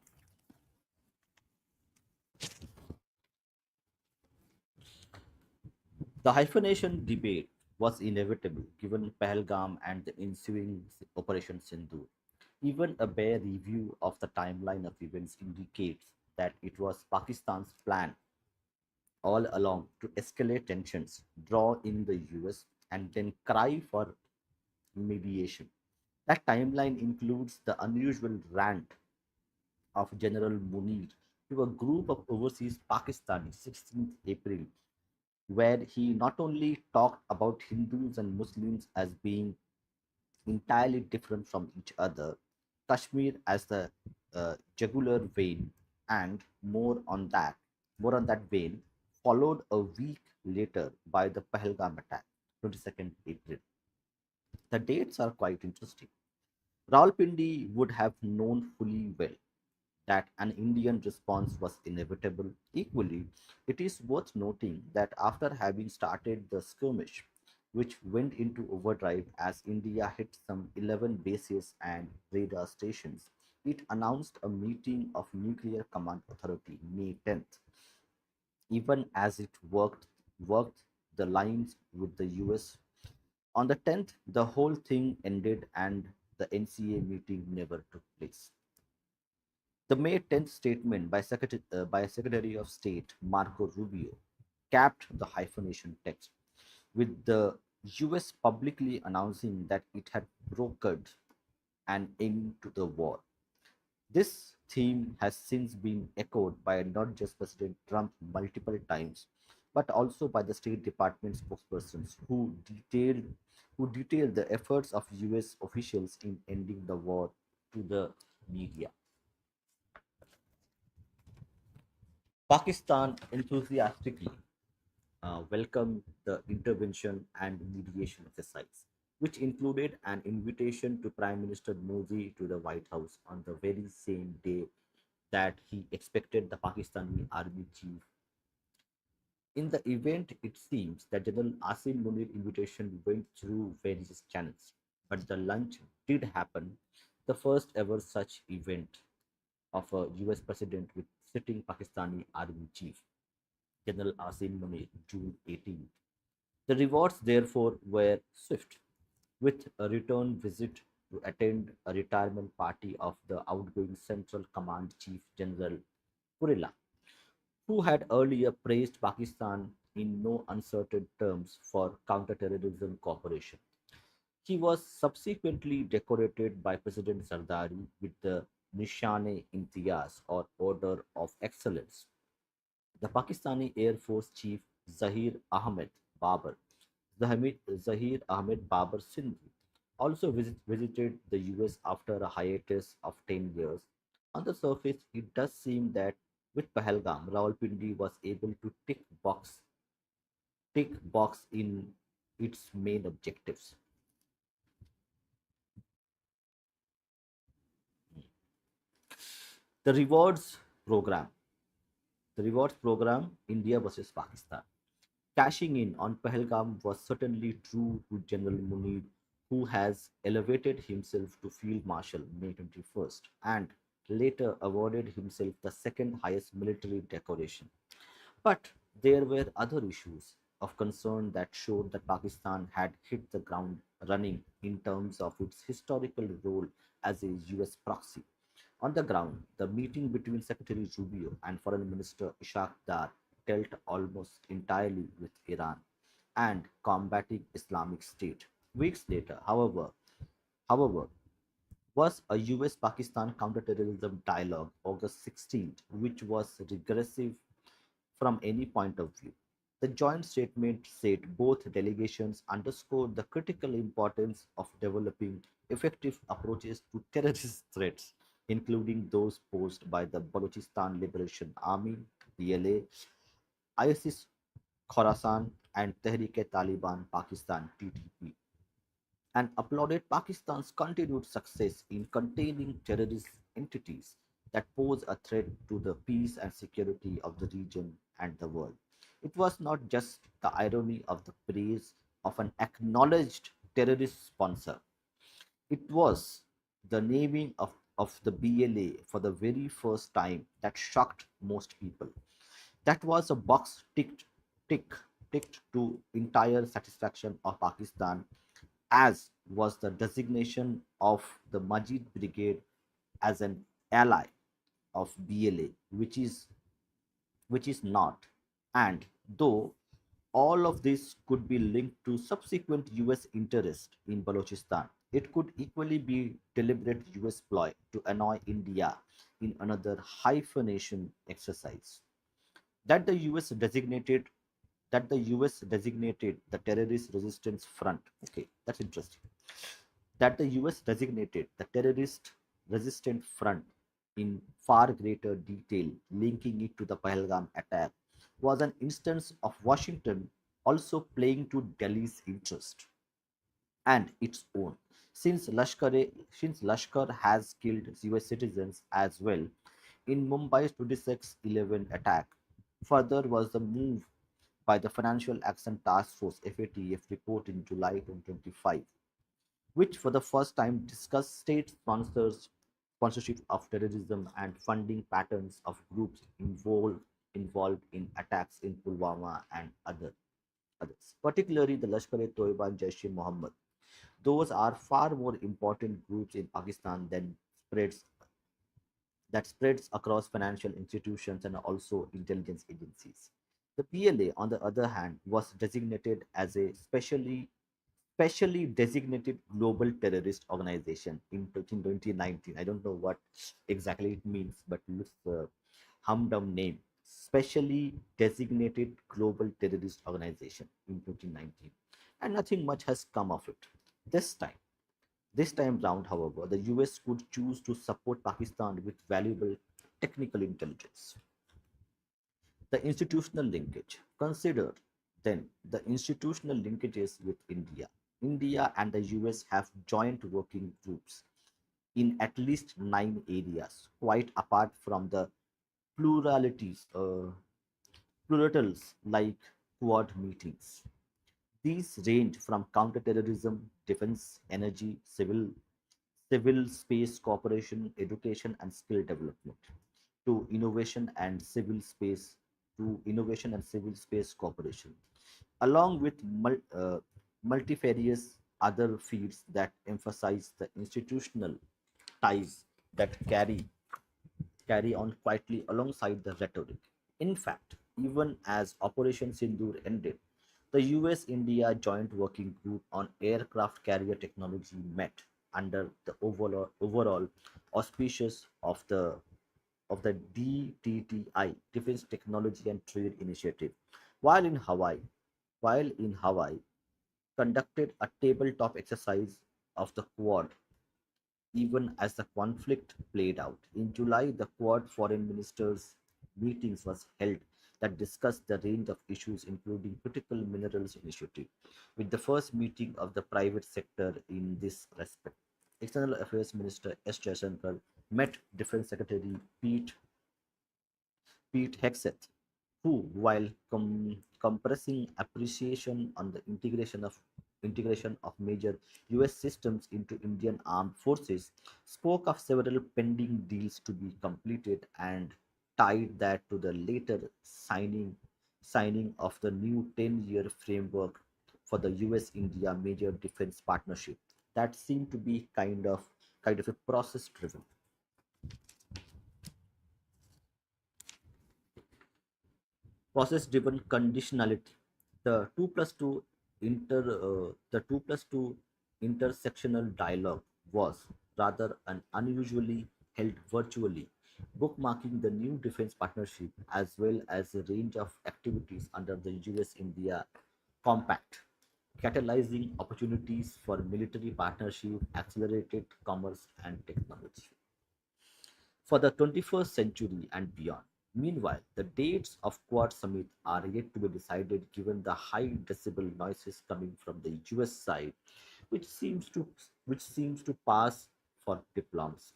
Speaker 1: The hyphenation debate was inevitable given Pahalgam and the ensuing Operation Sindhu. Even a bare review of the timeline of events indicates that it was Pakistan's plan all along to escalate tensions, draw in the US, and then cry for mediation. That timeline includes the unusual rant of General Munir to a group of overseas Pakistanis 16th April, where he not only talked about Hindus and Muslims as being entirely different from each other, Kashmir as the jugular vein, and more on that vein, followed a week later by the Pahalgam attack, 22nd April. The dates are quite interesting. Rawalpindi would have known fully well that an Indian response was inevitable. Equally, it is worth noting that after having started the skirmish, which went into overdrive as India hit some 11 bases and radar stations, it announced a meeting of Nuclear Command Authority May 10th, even as it worked the lines with the US. On the 10th, the whole thing ended and the NCA meeting never took place. The May 10th statement by Secretary of State Marco Rubio capped the hyphenation text, with the US publicly announcing that it had brokered an end to the war. This theme has since been echoed by not just President Trump multiple times, but also by the State Department spokespersons who detailed the efforts of US officials in ending the war to the media. Pakistan enthusiastically welcomed the intervention and mediation exercise, which included an invitation to Prime Minister Modi to the White House on the very same day that he expected the Pakistani army chief. In the event, it seems that General Asim Munir invitation went through various channels, but the lunch did happen, the first ever such event of a US president with sitting Pakistani army chief, General Asim Munir, June 18th. The rewards, therefore, were swift, with a return visit to attend a retirement party of the outgoing Central Command Chief General Kurila, who had earlier praised Pakistan in no uncertain terms for counterterrorism cooperation. He was subsequently decorated by President Zardari with the Nishane-Imtiaz or Order of Excellence. The Pakistani Air Force Chief Zahir Ahmed Babar, Zahir Ahmed Babar Sindhi, also visited the US after a hiatus of 10 years. On the surface, it does seem that with Pahalgam, Rawalpindi was able to tick box in its main objectives. The rewards program, the rewards program, India versus Pakistan. Cashing in on Pahalgam was certainly true to General Munir, who has elevated himself to Field Marshal May 21st and later awarded himself the second highest military decoration. But there were other issues of concern that showed that Pakistan had hit the ground running in terms of its historical role as a US proxy. On the ground, the meeting between Secretary Rubio and Foreign Minister Ishaq Dar dealt almost entirely with Iran and combating Islamic State. Weeks later, however, was a US-Pakistan counterterrorism dialogue, August 16th, which was regressive from any point of view. The joint statement said both delegations underscored the critical importance of developing effective approaches to terrorist threats, including those posed by the Balochistan Liberation Army, BLA, ISIS Khorasan, and Tehrik-e-Taliban Pakistan (TTP), and applauded Pakistan's continued success in containing terrorist entities that pose a threat to the peace and security of the region and the world. It was not just the irony of the praise of an acknowledged terrorist sponsor, it was the naming of the BLA for the very first time that shocked most people. That was a box tick, ticked to entire satisfaction of Pakistan, as was the designation of the Majid Brigade as an ally of BLA, which is not. And though all of this could be linked to subsequent US interest in Balochistan, it could equally be deliberate US ploy to annoy India in another hyphenation exercise. That the US designated that the US designated the terrorist resistance front. Okay, that's interesting. That the US designated the terrorist resistant front in far greater detail, linking it to the Pahalgam attack, was an instance of Washington also playing to Delhi's interest and its own. Since Lashkar has killed US citizens as well in Mumbai's 26/11 attack. Further was the move by the Financial Action Task Force FATF report in July 2025, which for the first time discussed sponsorship of terrorism and funding patterns of groups involved in attacks in Pulwama and others, particularly the Lashkar-e-Toiba and Jaish-e-Mohammed. Those are far more important groups in Pakistan spreads spreads across financial institutions and also intelligence agencies. The PLA, on the other hand, was designated as a specially designated global terrorist organization in 2019. I don't know what exactly it means, but it looks humdrum name. Specially designated global terrorist organization in 2019, and nothing much has come of it. This time, this time round, however, the US could choose to support Pakistan with valuable technical intelligence. The institutional linkage. Consider then the institutional linkages with India. India and the US have joint working groups in at least 9 areas, quite apart from the pluralities, plurals like Quad meetings. These range from counterterrorism, defense, energy, civil space cooperation, education, and skill development, to innovation and civil space cooperation, along with multifarious other fields that emphasize the institutional ties that carry on quietly alongside the rhetoric. In fact, even as Operation Sindoor ended, the US India Joint Working Group on Aircraft Carrier Technology met under the overall auspices of the DTTI, Defense Technology and Trade Initiative, while in Hawaii, while in Hawaii, conducted a tabletop exercise of the Quad even as the conflict played out. In July, the Quad foreign ministers meetings was held that discussed the range of issues including critical minerals initiative, with the first meeting of the private sector in this respect. External Affairs Minister S. Jaishankar met Defense Secretary Pete Hegseth, who, while compressing appreciation on the integration of major US systems into Indian armed forces, spoke of several pending deals to be completed and tied that to the later signing of the new 10-year framework for the US India major defense partnership that seemed to be kind of a process driven. Process driven conditionality. The 2 plus 2 intersectional dialogue was rather an unusually held virtually, bookmarking the new defense partnership as well as a range of activities under the US India Compact, catalyzing opportunities for military partnership, accelerated commerce, and technology for the 21st century and beyond. Meanwhile, the dates of Quad Summit are yet to be decided given the high decibel noises coming from the US side, which seems to pass for diplomacy.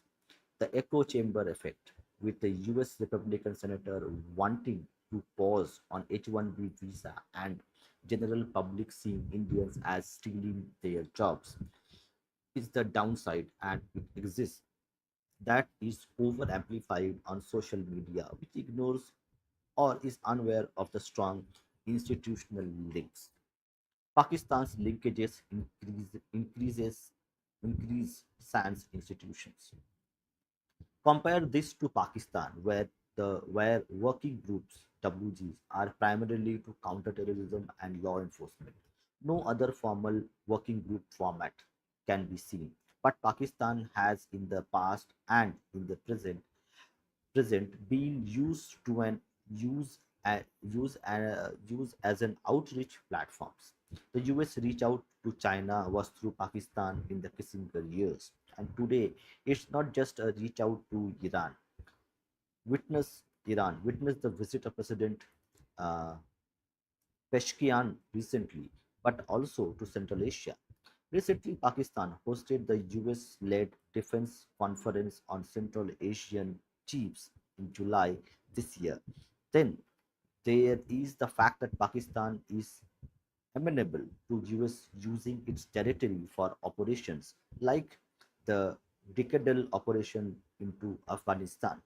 Speaker 1: The echo chamber effect, with the US Republican senator wanting to pause on H-1B visa and general public seeing Indians as stealing their jobs, is the downside and it exists that is over amplified on social media, which ignores or is unaware of the strong institutional links. Pakistan's linkages increase sans institutions. Compare this to Pakistan, where working groups (WGs) are primarily to counter terrorism and law enforcement. No other formal working group format can be seen, but Pakistan has in the past and in the present being used to an use use as an outreach platforms. The US reach out to China was through Pakistan in the Kissinger years, and today it's not just a reach out to Iran. Witness the visit of President uh, Peshkian recently, but also to Central Asia. Recently, Pakistan hosted the US-led defense conference on Central Asian chiefs in July this year. Then there is the fact that Pakistan is amenable to US using its territory for operations like the decadal operation into Afghanistan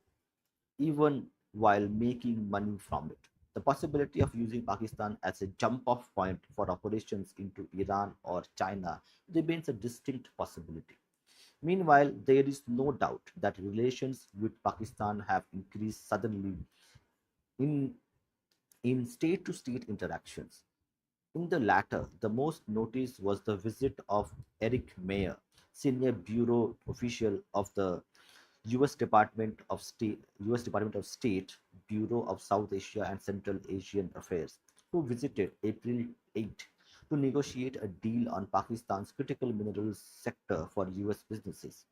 Speaker 1: even while making money from it. The possibility of using Pakistan as a jump off point for operations into Iran or China remains a distinct possibility. Meanwhile, there is no doubt that relations with Pakistan have increased suddenly in, in state to state interactions. In the latter, the most noticed was the visit of Eric Mayer, senior bureau official of the US Department of State Bureau of South Asia and Central Asian Affairs, who visited April 8 to negotiate a deal on Pakistan's critical minerals sector for US businesses.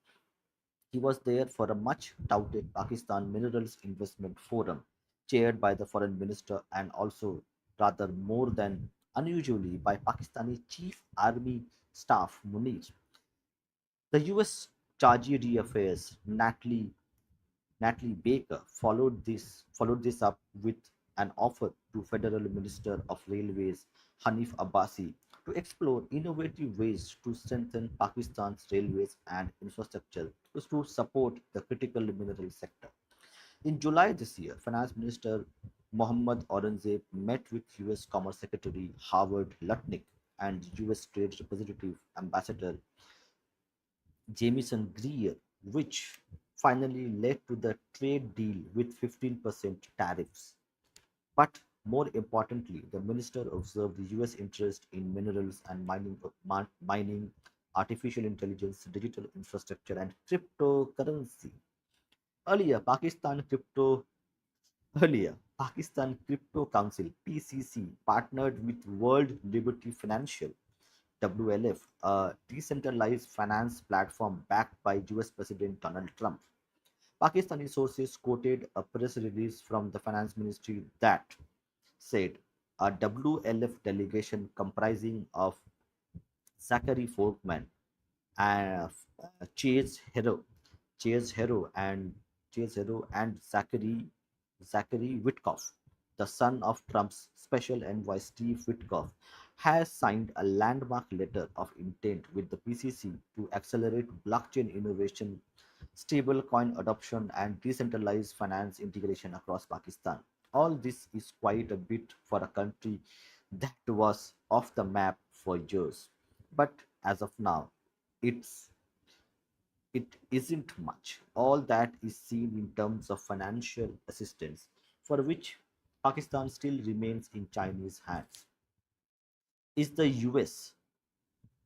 Speaker 1: He was there for a much touted Pakistan Minerals Investment Forum, chaired by the foreign minister and also rather more than unusually by Pakistani Chief Army Staff Munir. The US Charge d'Affaires Natalie Baker followed this up with an offer to Federal Minister of Railways Hanif Abbasi to explore innovative ways to strengthen Pakistan's railways and infrastructure to support the critical mineral sector. In July this year, Finance Minister Mohammad Aurangzeb met with US Commerce Secretary Howard Lutnick and US Trade Representative Ambassador Jamieson Greer, which finally led to the trade deal with 15% tariffs. But more importantly, the minister observed the US interest in minerals and mining, artificial intelligence, digital infrastructure, and cryptocurrency. Earlier, Pakistan Crypto Council (PCC) partnered with World Liberty Financial (WLF), a decentralized finance platform backed by US President Donald Trump. Pakistani sources quoted a press release from the finance ministry that said a WLF delegation comprising of Zachary Folkman and Chase Hero, Chase Hero and Chase Hero and Zachary Witkoff, the son of Trump's special envoy Steve Witkoff, has signed a landmark letter of intent with the PCC to accelerate blockchain innovation, stablecoin adoption, and decentralized finance integration across Pakistan. All this is quite a bit for a country that was off the map for years. But as of now, it's it isn't much. All that is seen in terms of financial assistance, for which Pakistan still remains in Chinese hands. Is the US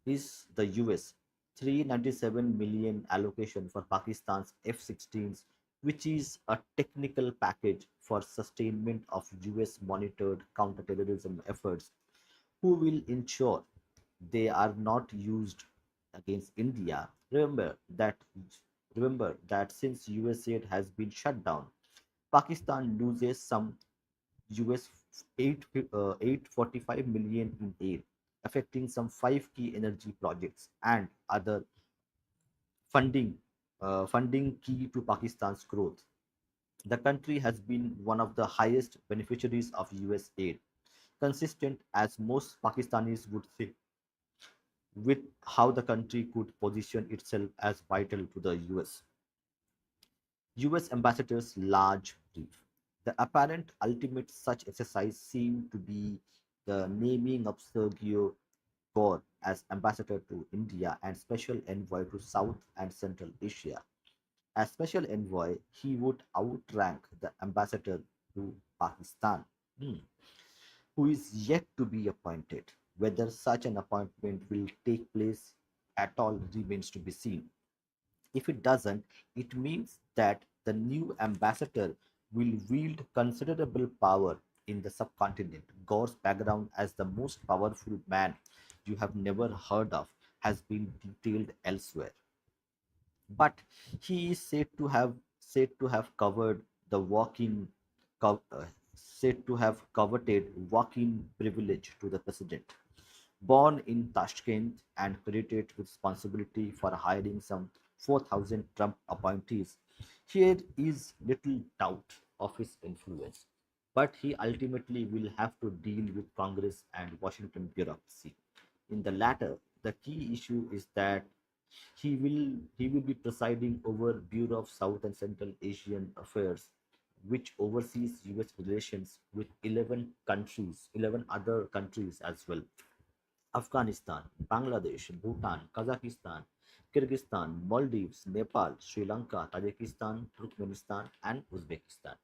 Speaker 1: is the US 397 million allocation for Pakistan's F-16s, which is a technical package for sustainment of US monitored counterterrorism efforts, who will ensure they are not used against India. Remember that since US aid has been shut down, Pakistan loses some US 845 million in aid, affecting some five key energy projects and other funding funding key to Pakistan's growth. The country has been one of the highest beneficiaries of US aid, consistent as most Pakistanis would say with how the country could position itself as vital to the US ambassador's large brief. The apparent ultimate such exercise seemed to be the naming of Sergio Gore as ambassador to India and special envoy to South and Central Asia. As special envoy, he would outrank the ambassador to Pakistan, hmm, who is yet to be appointed. Whether such an appointment will take place at all remains to be seen. If it doesn't, it means that the new ambassador will wield considerable power in the subcontinent. Gore's background as the most powerful man you have never heard of has been detailed elsewhere, but he is said to have covered the said to have coveted walking privilege to the president. Born in Tashkent and credited with responsibility for hiring some 4,000 Trump appointees, here is little doubt of his influence. But he ultimately will have to deal with Congress and Washington bureaucracy. In the latter, the key issue is that he will be presiding over Bureau of South and Central Asian Affairs, which oversees US relations with 11 other countries as well. Afghanistan, Bangladesh, Bhutan, Kazakhstan, Kyrgyzstan, Maldives, Nepal, Sri Lanka, Tajikistan, Turkmenistan, and Uzbekistan.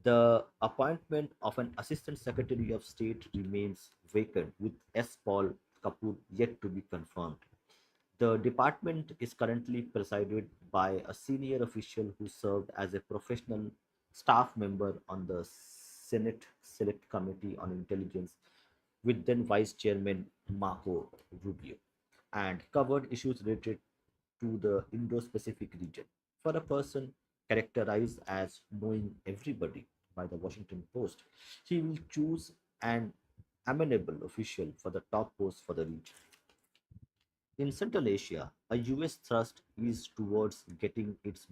Speaker 1: The appointment of an Assistant Secretary of State remains vacant, with S. Paul Kapoor yet to be confirmed. The department is currently presided by a senior official who served as a professional staff member on the Senate Select Committee on Intelligence with then Vice Chairman Marco Rubio, and covered issues related to the Indo Pacific region. For a person characterized as knowing everybody by the Washington Post, he will choose an amenable official for the top post for the region. In Central Asia, a US thrust is towards getting its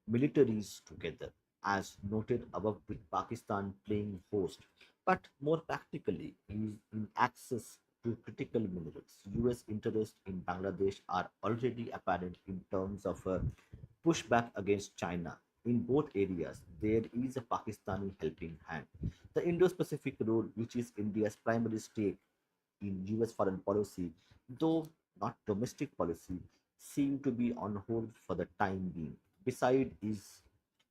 Speaker 1: militaries together, as noted above, with Pakistan playing host, but more practically is in access to critical minerals. US interests in Bangladesh are already apparent in terms of a pushback against China. In both areas, there is a Pakistani helping hand. The Indo Pacific role, which is India's primary stake in US foreign policy, though not domestic policy, seem to be on hold for the time being. Beside is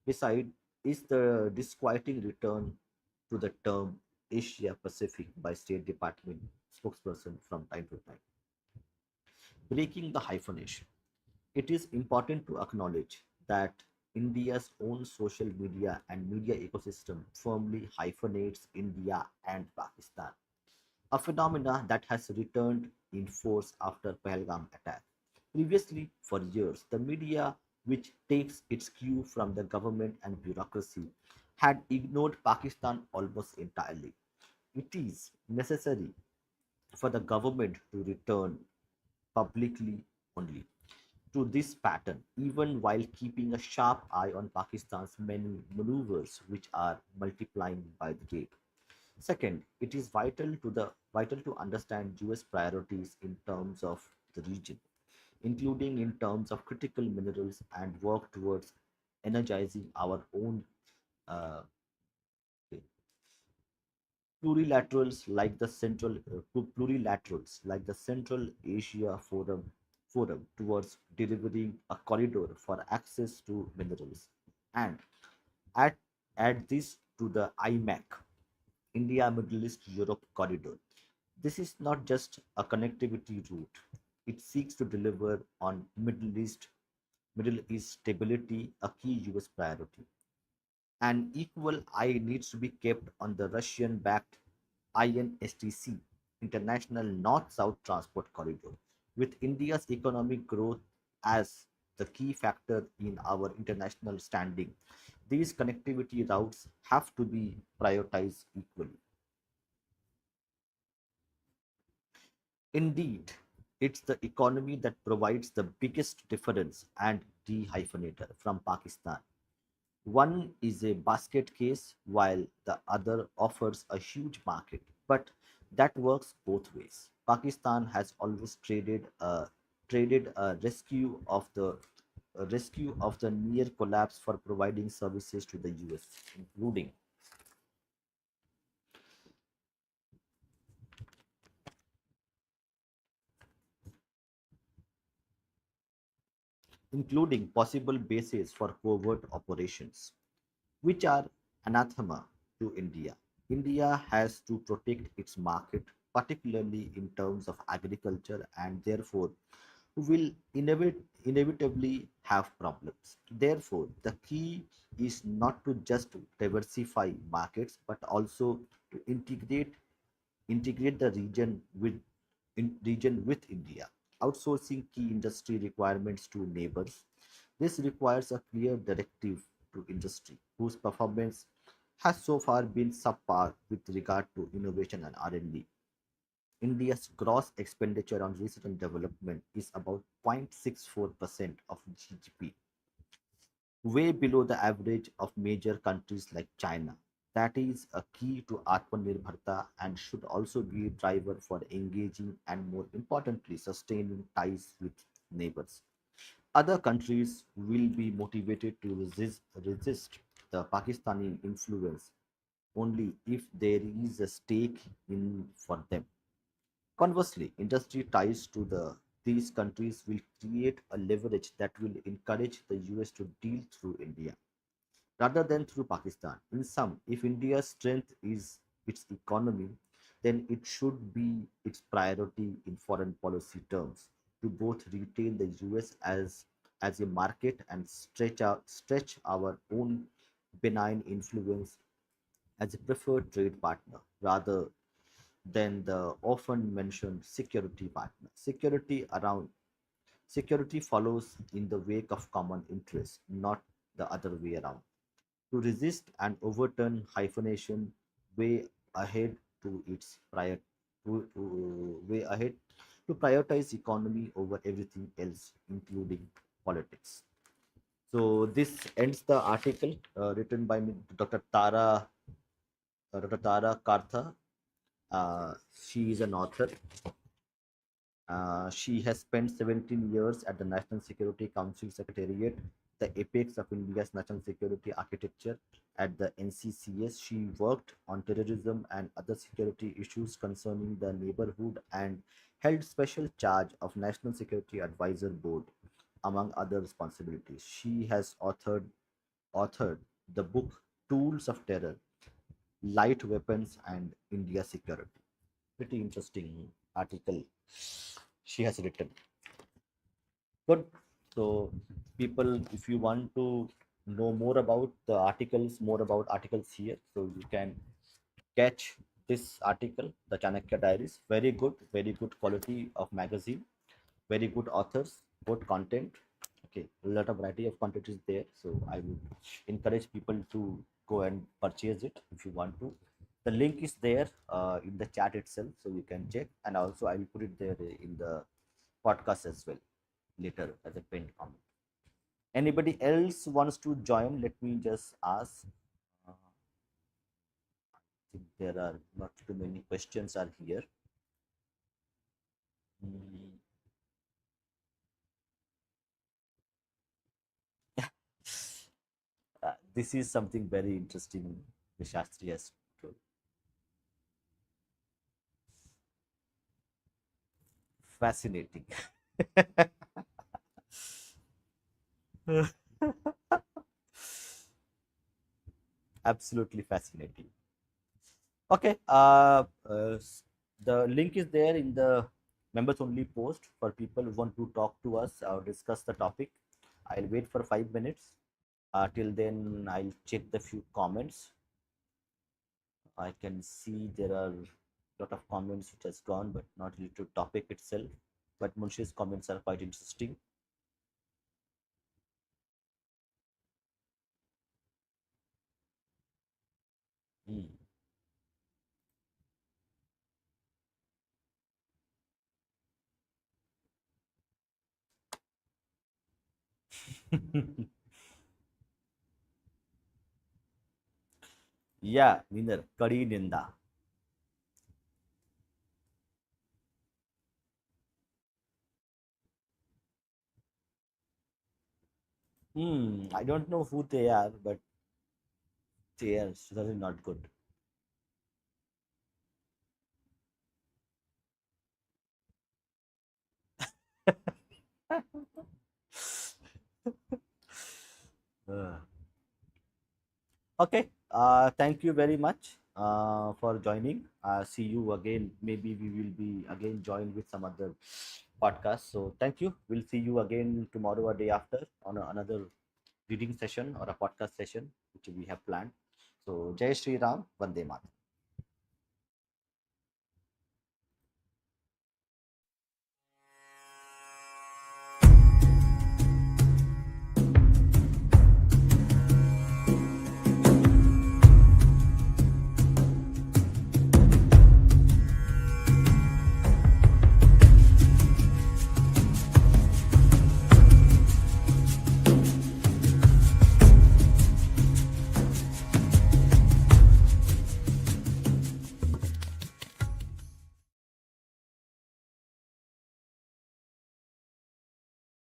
Speaker 1: beside is the disquieting return to the term Asia Pacific by State Department spokesperson from time to time. Breaking the hyphenation. It is important to acknowledge that India's own social media and media ecosystem firmly hyphenates India and Pakistan, a phenomena that has returned in force after Pahalgam attack. Previously, for years, the media, which takes its cue from the government and bureaucracy, had ignored Pakistan almost entirely. It is necessary for the government to return publicly only to this pattern, even while keeping a sharp eye on Pakistan's many maneuvers, which are multiplying by the day. Second, it is vital to understand US priorities in terms of the region, including in terms of critical minerals, and work towards energizing our own uh, plurilaterals like the Central Asia Forum towards delivering a corridor for access to minerals, and add, add this to the IMAC, India Middle East Europe corridor. This is not just a connectivity route. It seeks to deliver on Middle East stability, a key US priority. An equal eye needs to be kept on the Russian-backed INSTC, International North-South Transport Corridor, with India's economic growth as the key factor in our international standing. These connectivity routes have to be prioritized equally. Indeed, it's the economy that provides the biggest difference and dehyphenator from Pakistan. One is a basket case while the other offers a huge market, but that works both ways. Pakistan has always traded a rescue of the near collapse for providing services to the US, including possible bases for covert operations, which are anathema to India. India has to protect its market, particularly in terms of agriculture, and therefore will inevitably have problems. Therefore, the key is not to just diversify markets, but also to integrate the region with India, outsourcing key industry requirements to neighbors. This requires a clear directive to industry, whose performance has so far been subpar with regard to innovation and R&D. India's gross expenditure on research and development is about 0.64% of GDP, way below the average of major countries like China. That is a key to Atmanirbharta and should also be a driver for engaging and, more importantly, sustaining ties with neighbors. Other countries will be motivated to resist the Pakistani influence only if there is a stake in for them. Conversely, industry ties to these countries will create a leverage that will encourage the US to deal through India rather than through Pakistan. In sum, if India's strength is its economy, then it should be its priority in foreign policy terms to both retain the US as a market and stretch our own benign influence as a preferred trade partner rather than the often mentioned security partner. Security follows in the wake of common interests, not the other way around. To resist and overturn hyphenation way ahead to its prior way ahead to prioritize economy over everything else, including politics. So this ends the article written by Dr. Tara Kartha. She is an author. She has spent 17 years at the National Security Council Secretariat, the apex of India's national security architecture. At the NCCS, she worked on terrorism and other security issues concerning the neighborhood and held special charge of National Security Advisor Board, among other responsibilities. She has authored the book Tools of Terror, Light Weapons and India Security. Pretty interesting article she has written. Good. So, people, if you want to know more about the articles, more about articles here, so you can catch this article, the Chanakya Diaries. Very good quality of magazine, very good authors, good content. Okay, a lot of variety of content is there. So I would encourage people to go and purchase it if you want to. The link is there in the chat itself, so you can check. And also, I will put it there in the podcast as well later as a pinned comment. Anybody else wants to join? Let me just ask. I think there are not too many questions are here. Mm. This is something very interesting. The Shastri has told. Fascinating. Absolutely fascinating. Okay. The link is there in the members only post for people who want to talk to us or discuss the topic. I'll wait for 5 minutes. Till then, I'll check the few comments. I can see there are a lot of comments which has gone, but not related to topic itself. But Munshi's comments are quite interesting. Hmm. Yeah, winner, Kadi Ninda. I don't know who they are, but they are certainly not good. Uh, okay. Thank you very much for joining. See you again. Maybe we will be again joined with some other podcast. So thank you. We'll see you again tomorrow or day after on another reading session or a podcast session which we have planned. So Jai Shri Ram, Vande Mataram.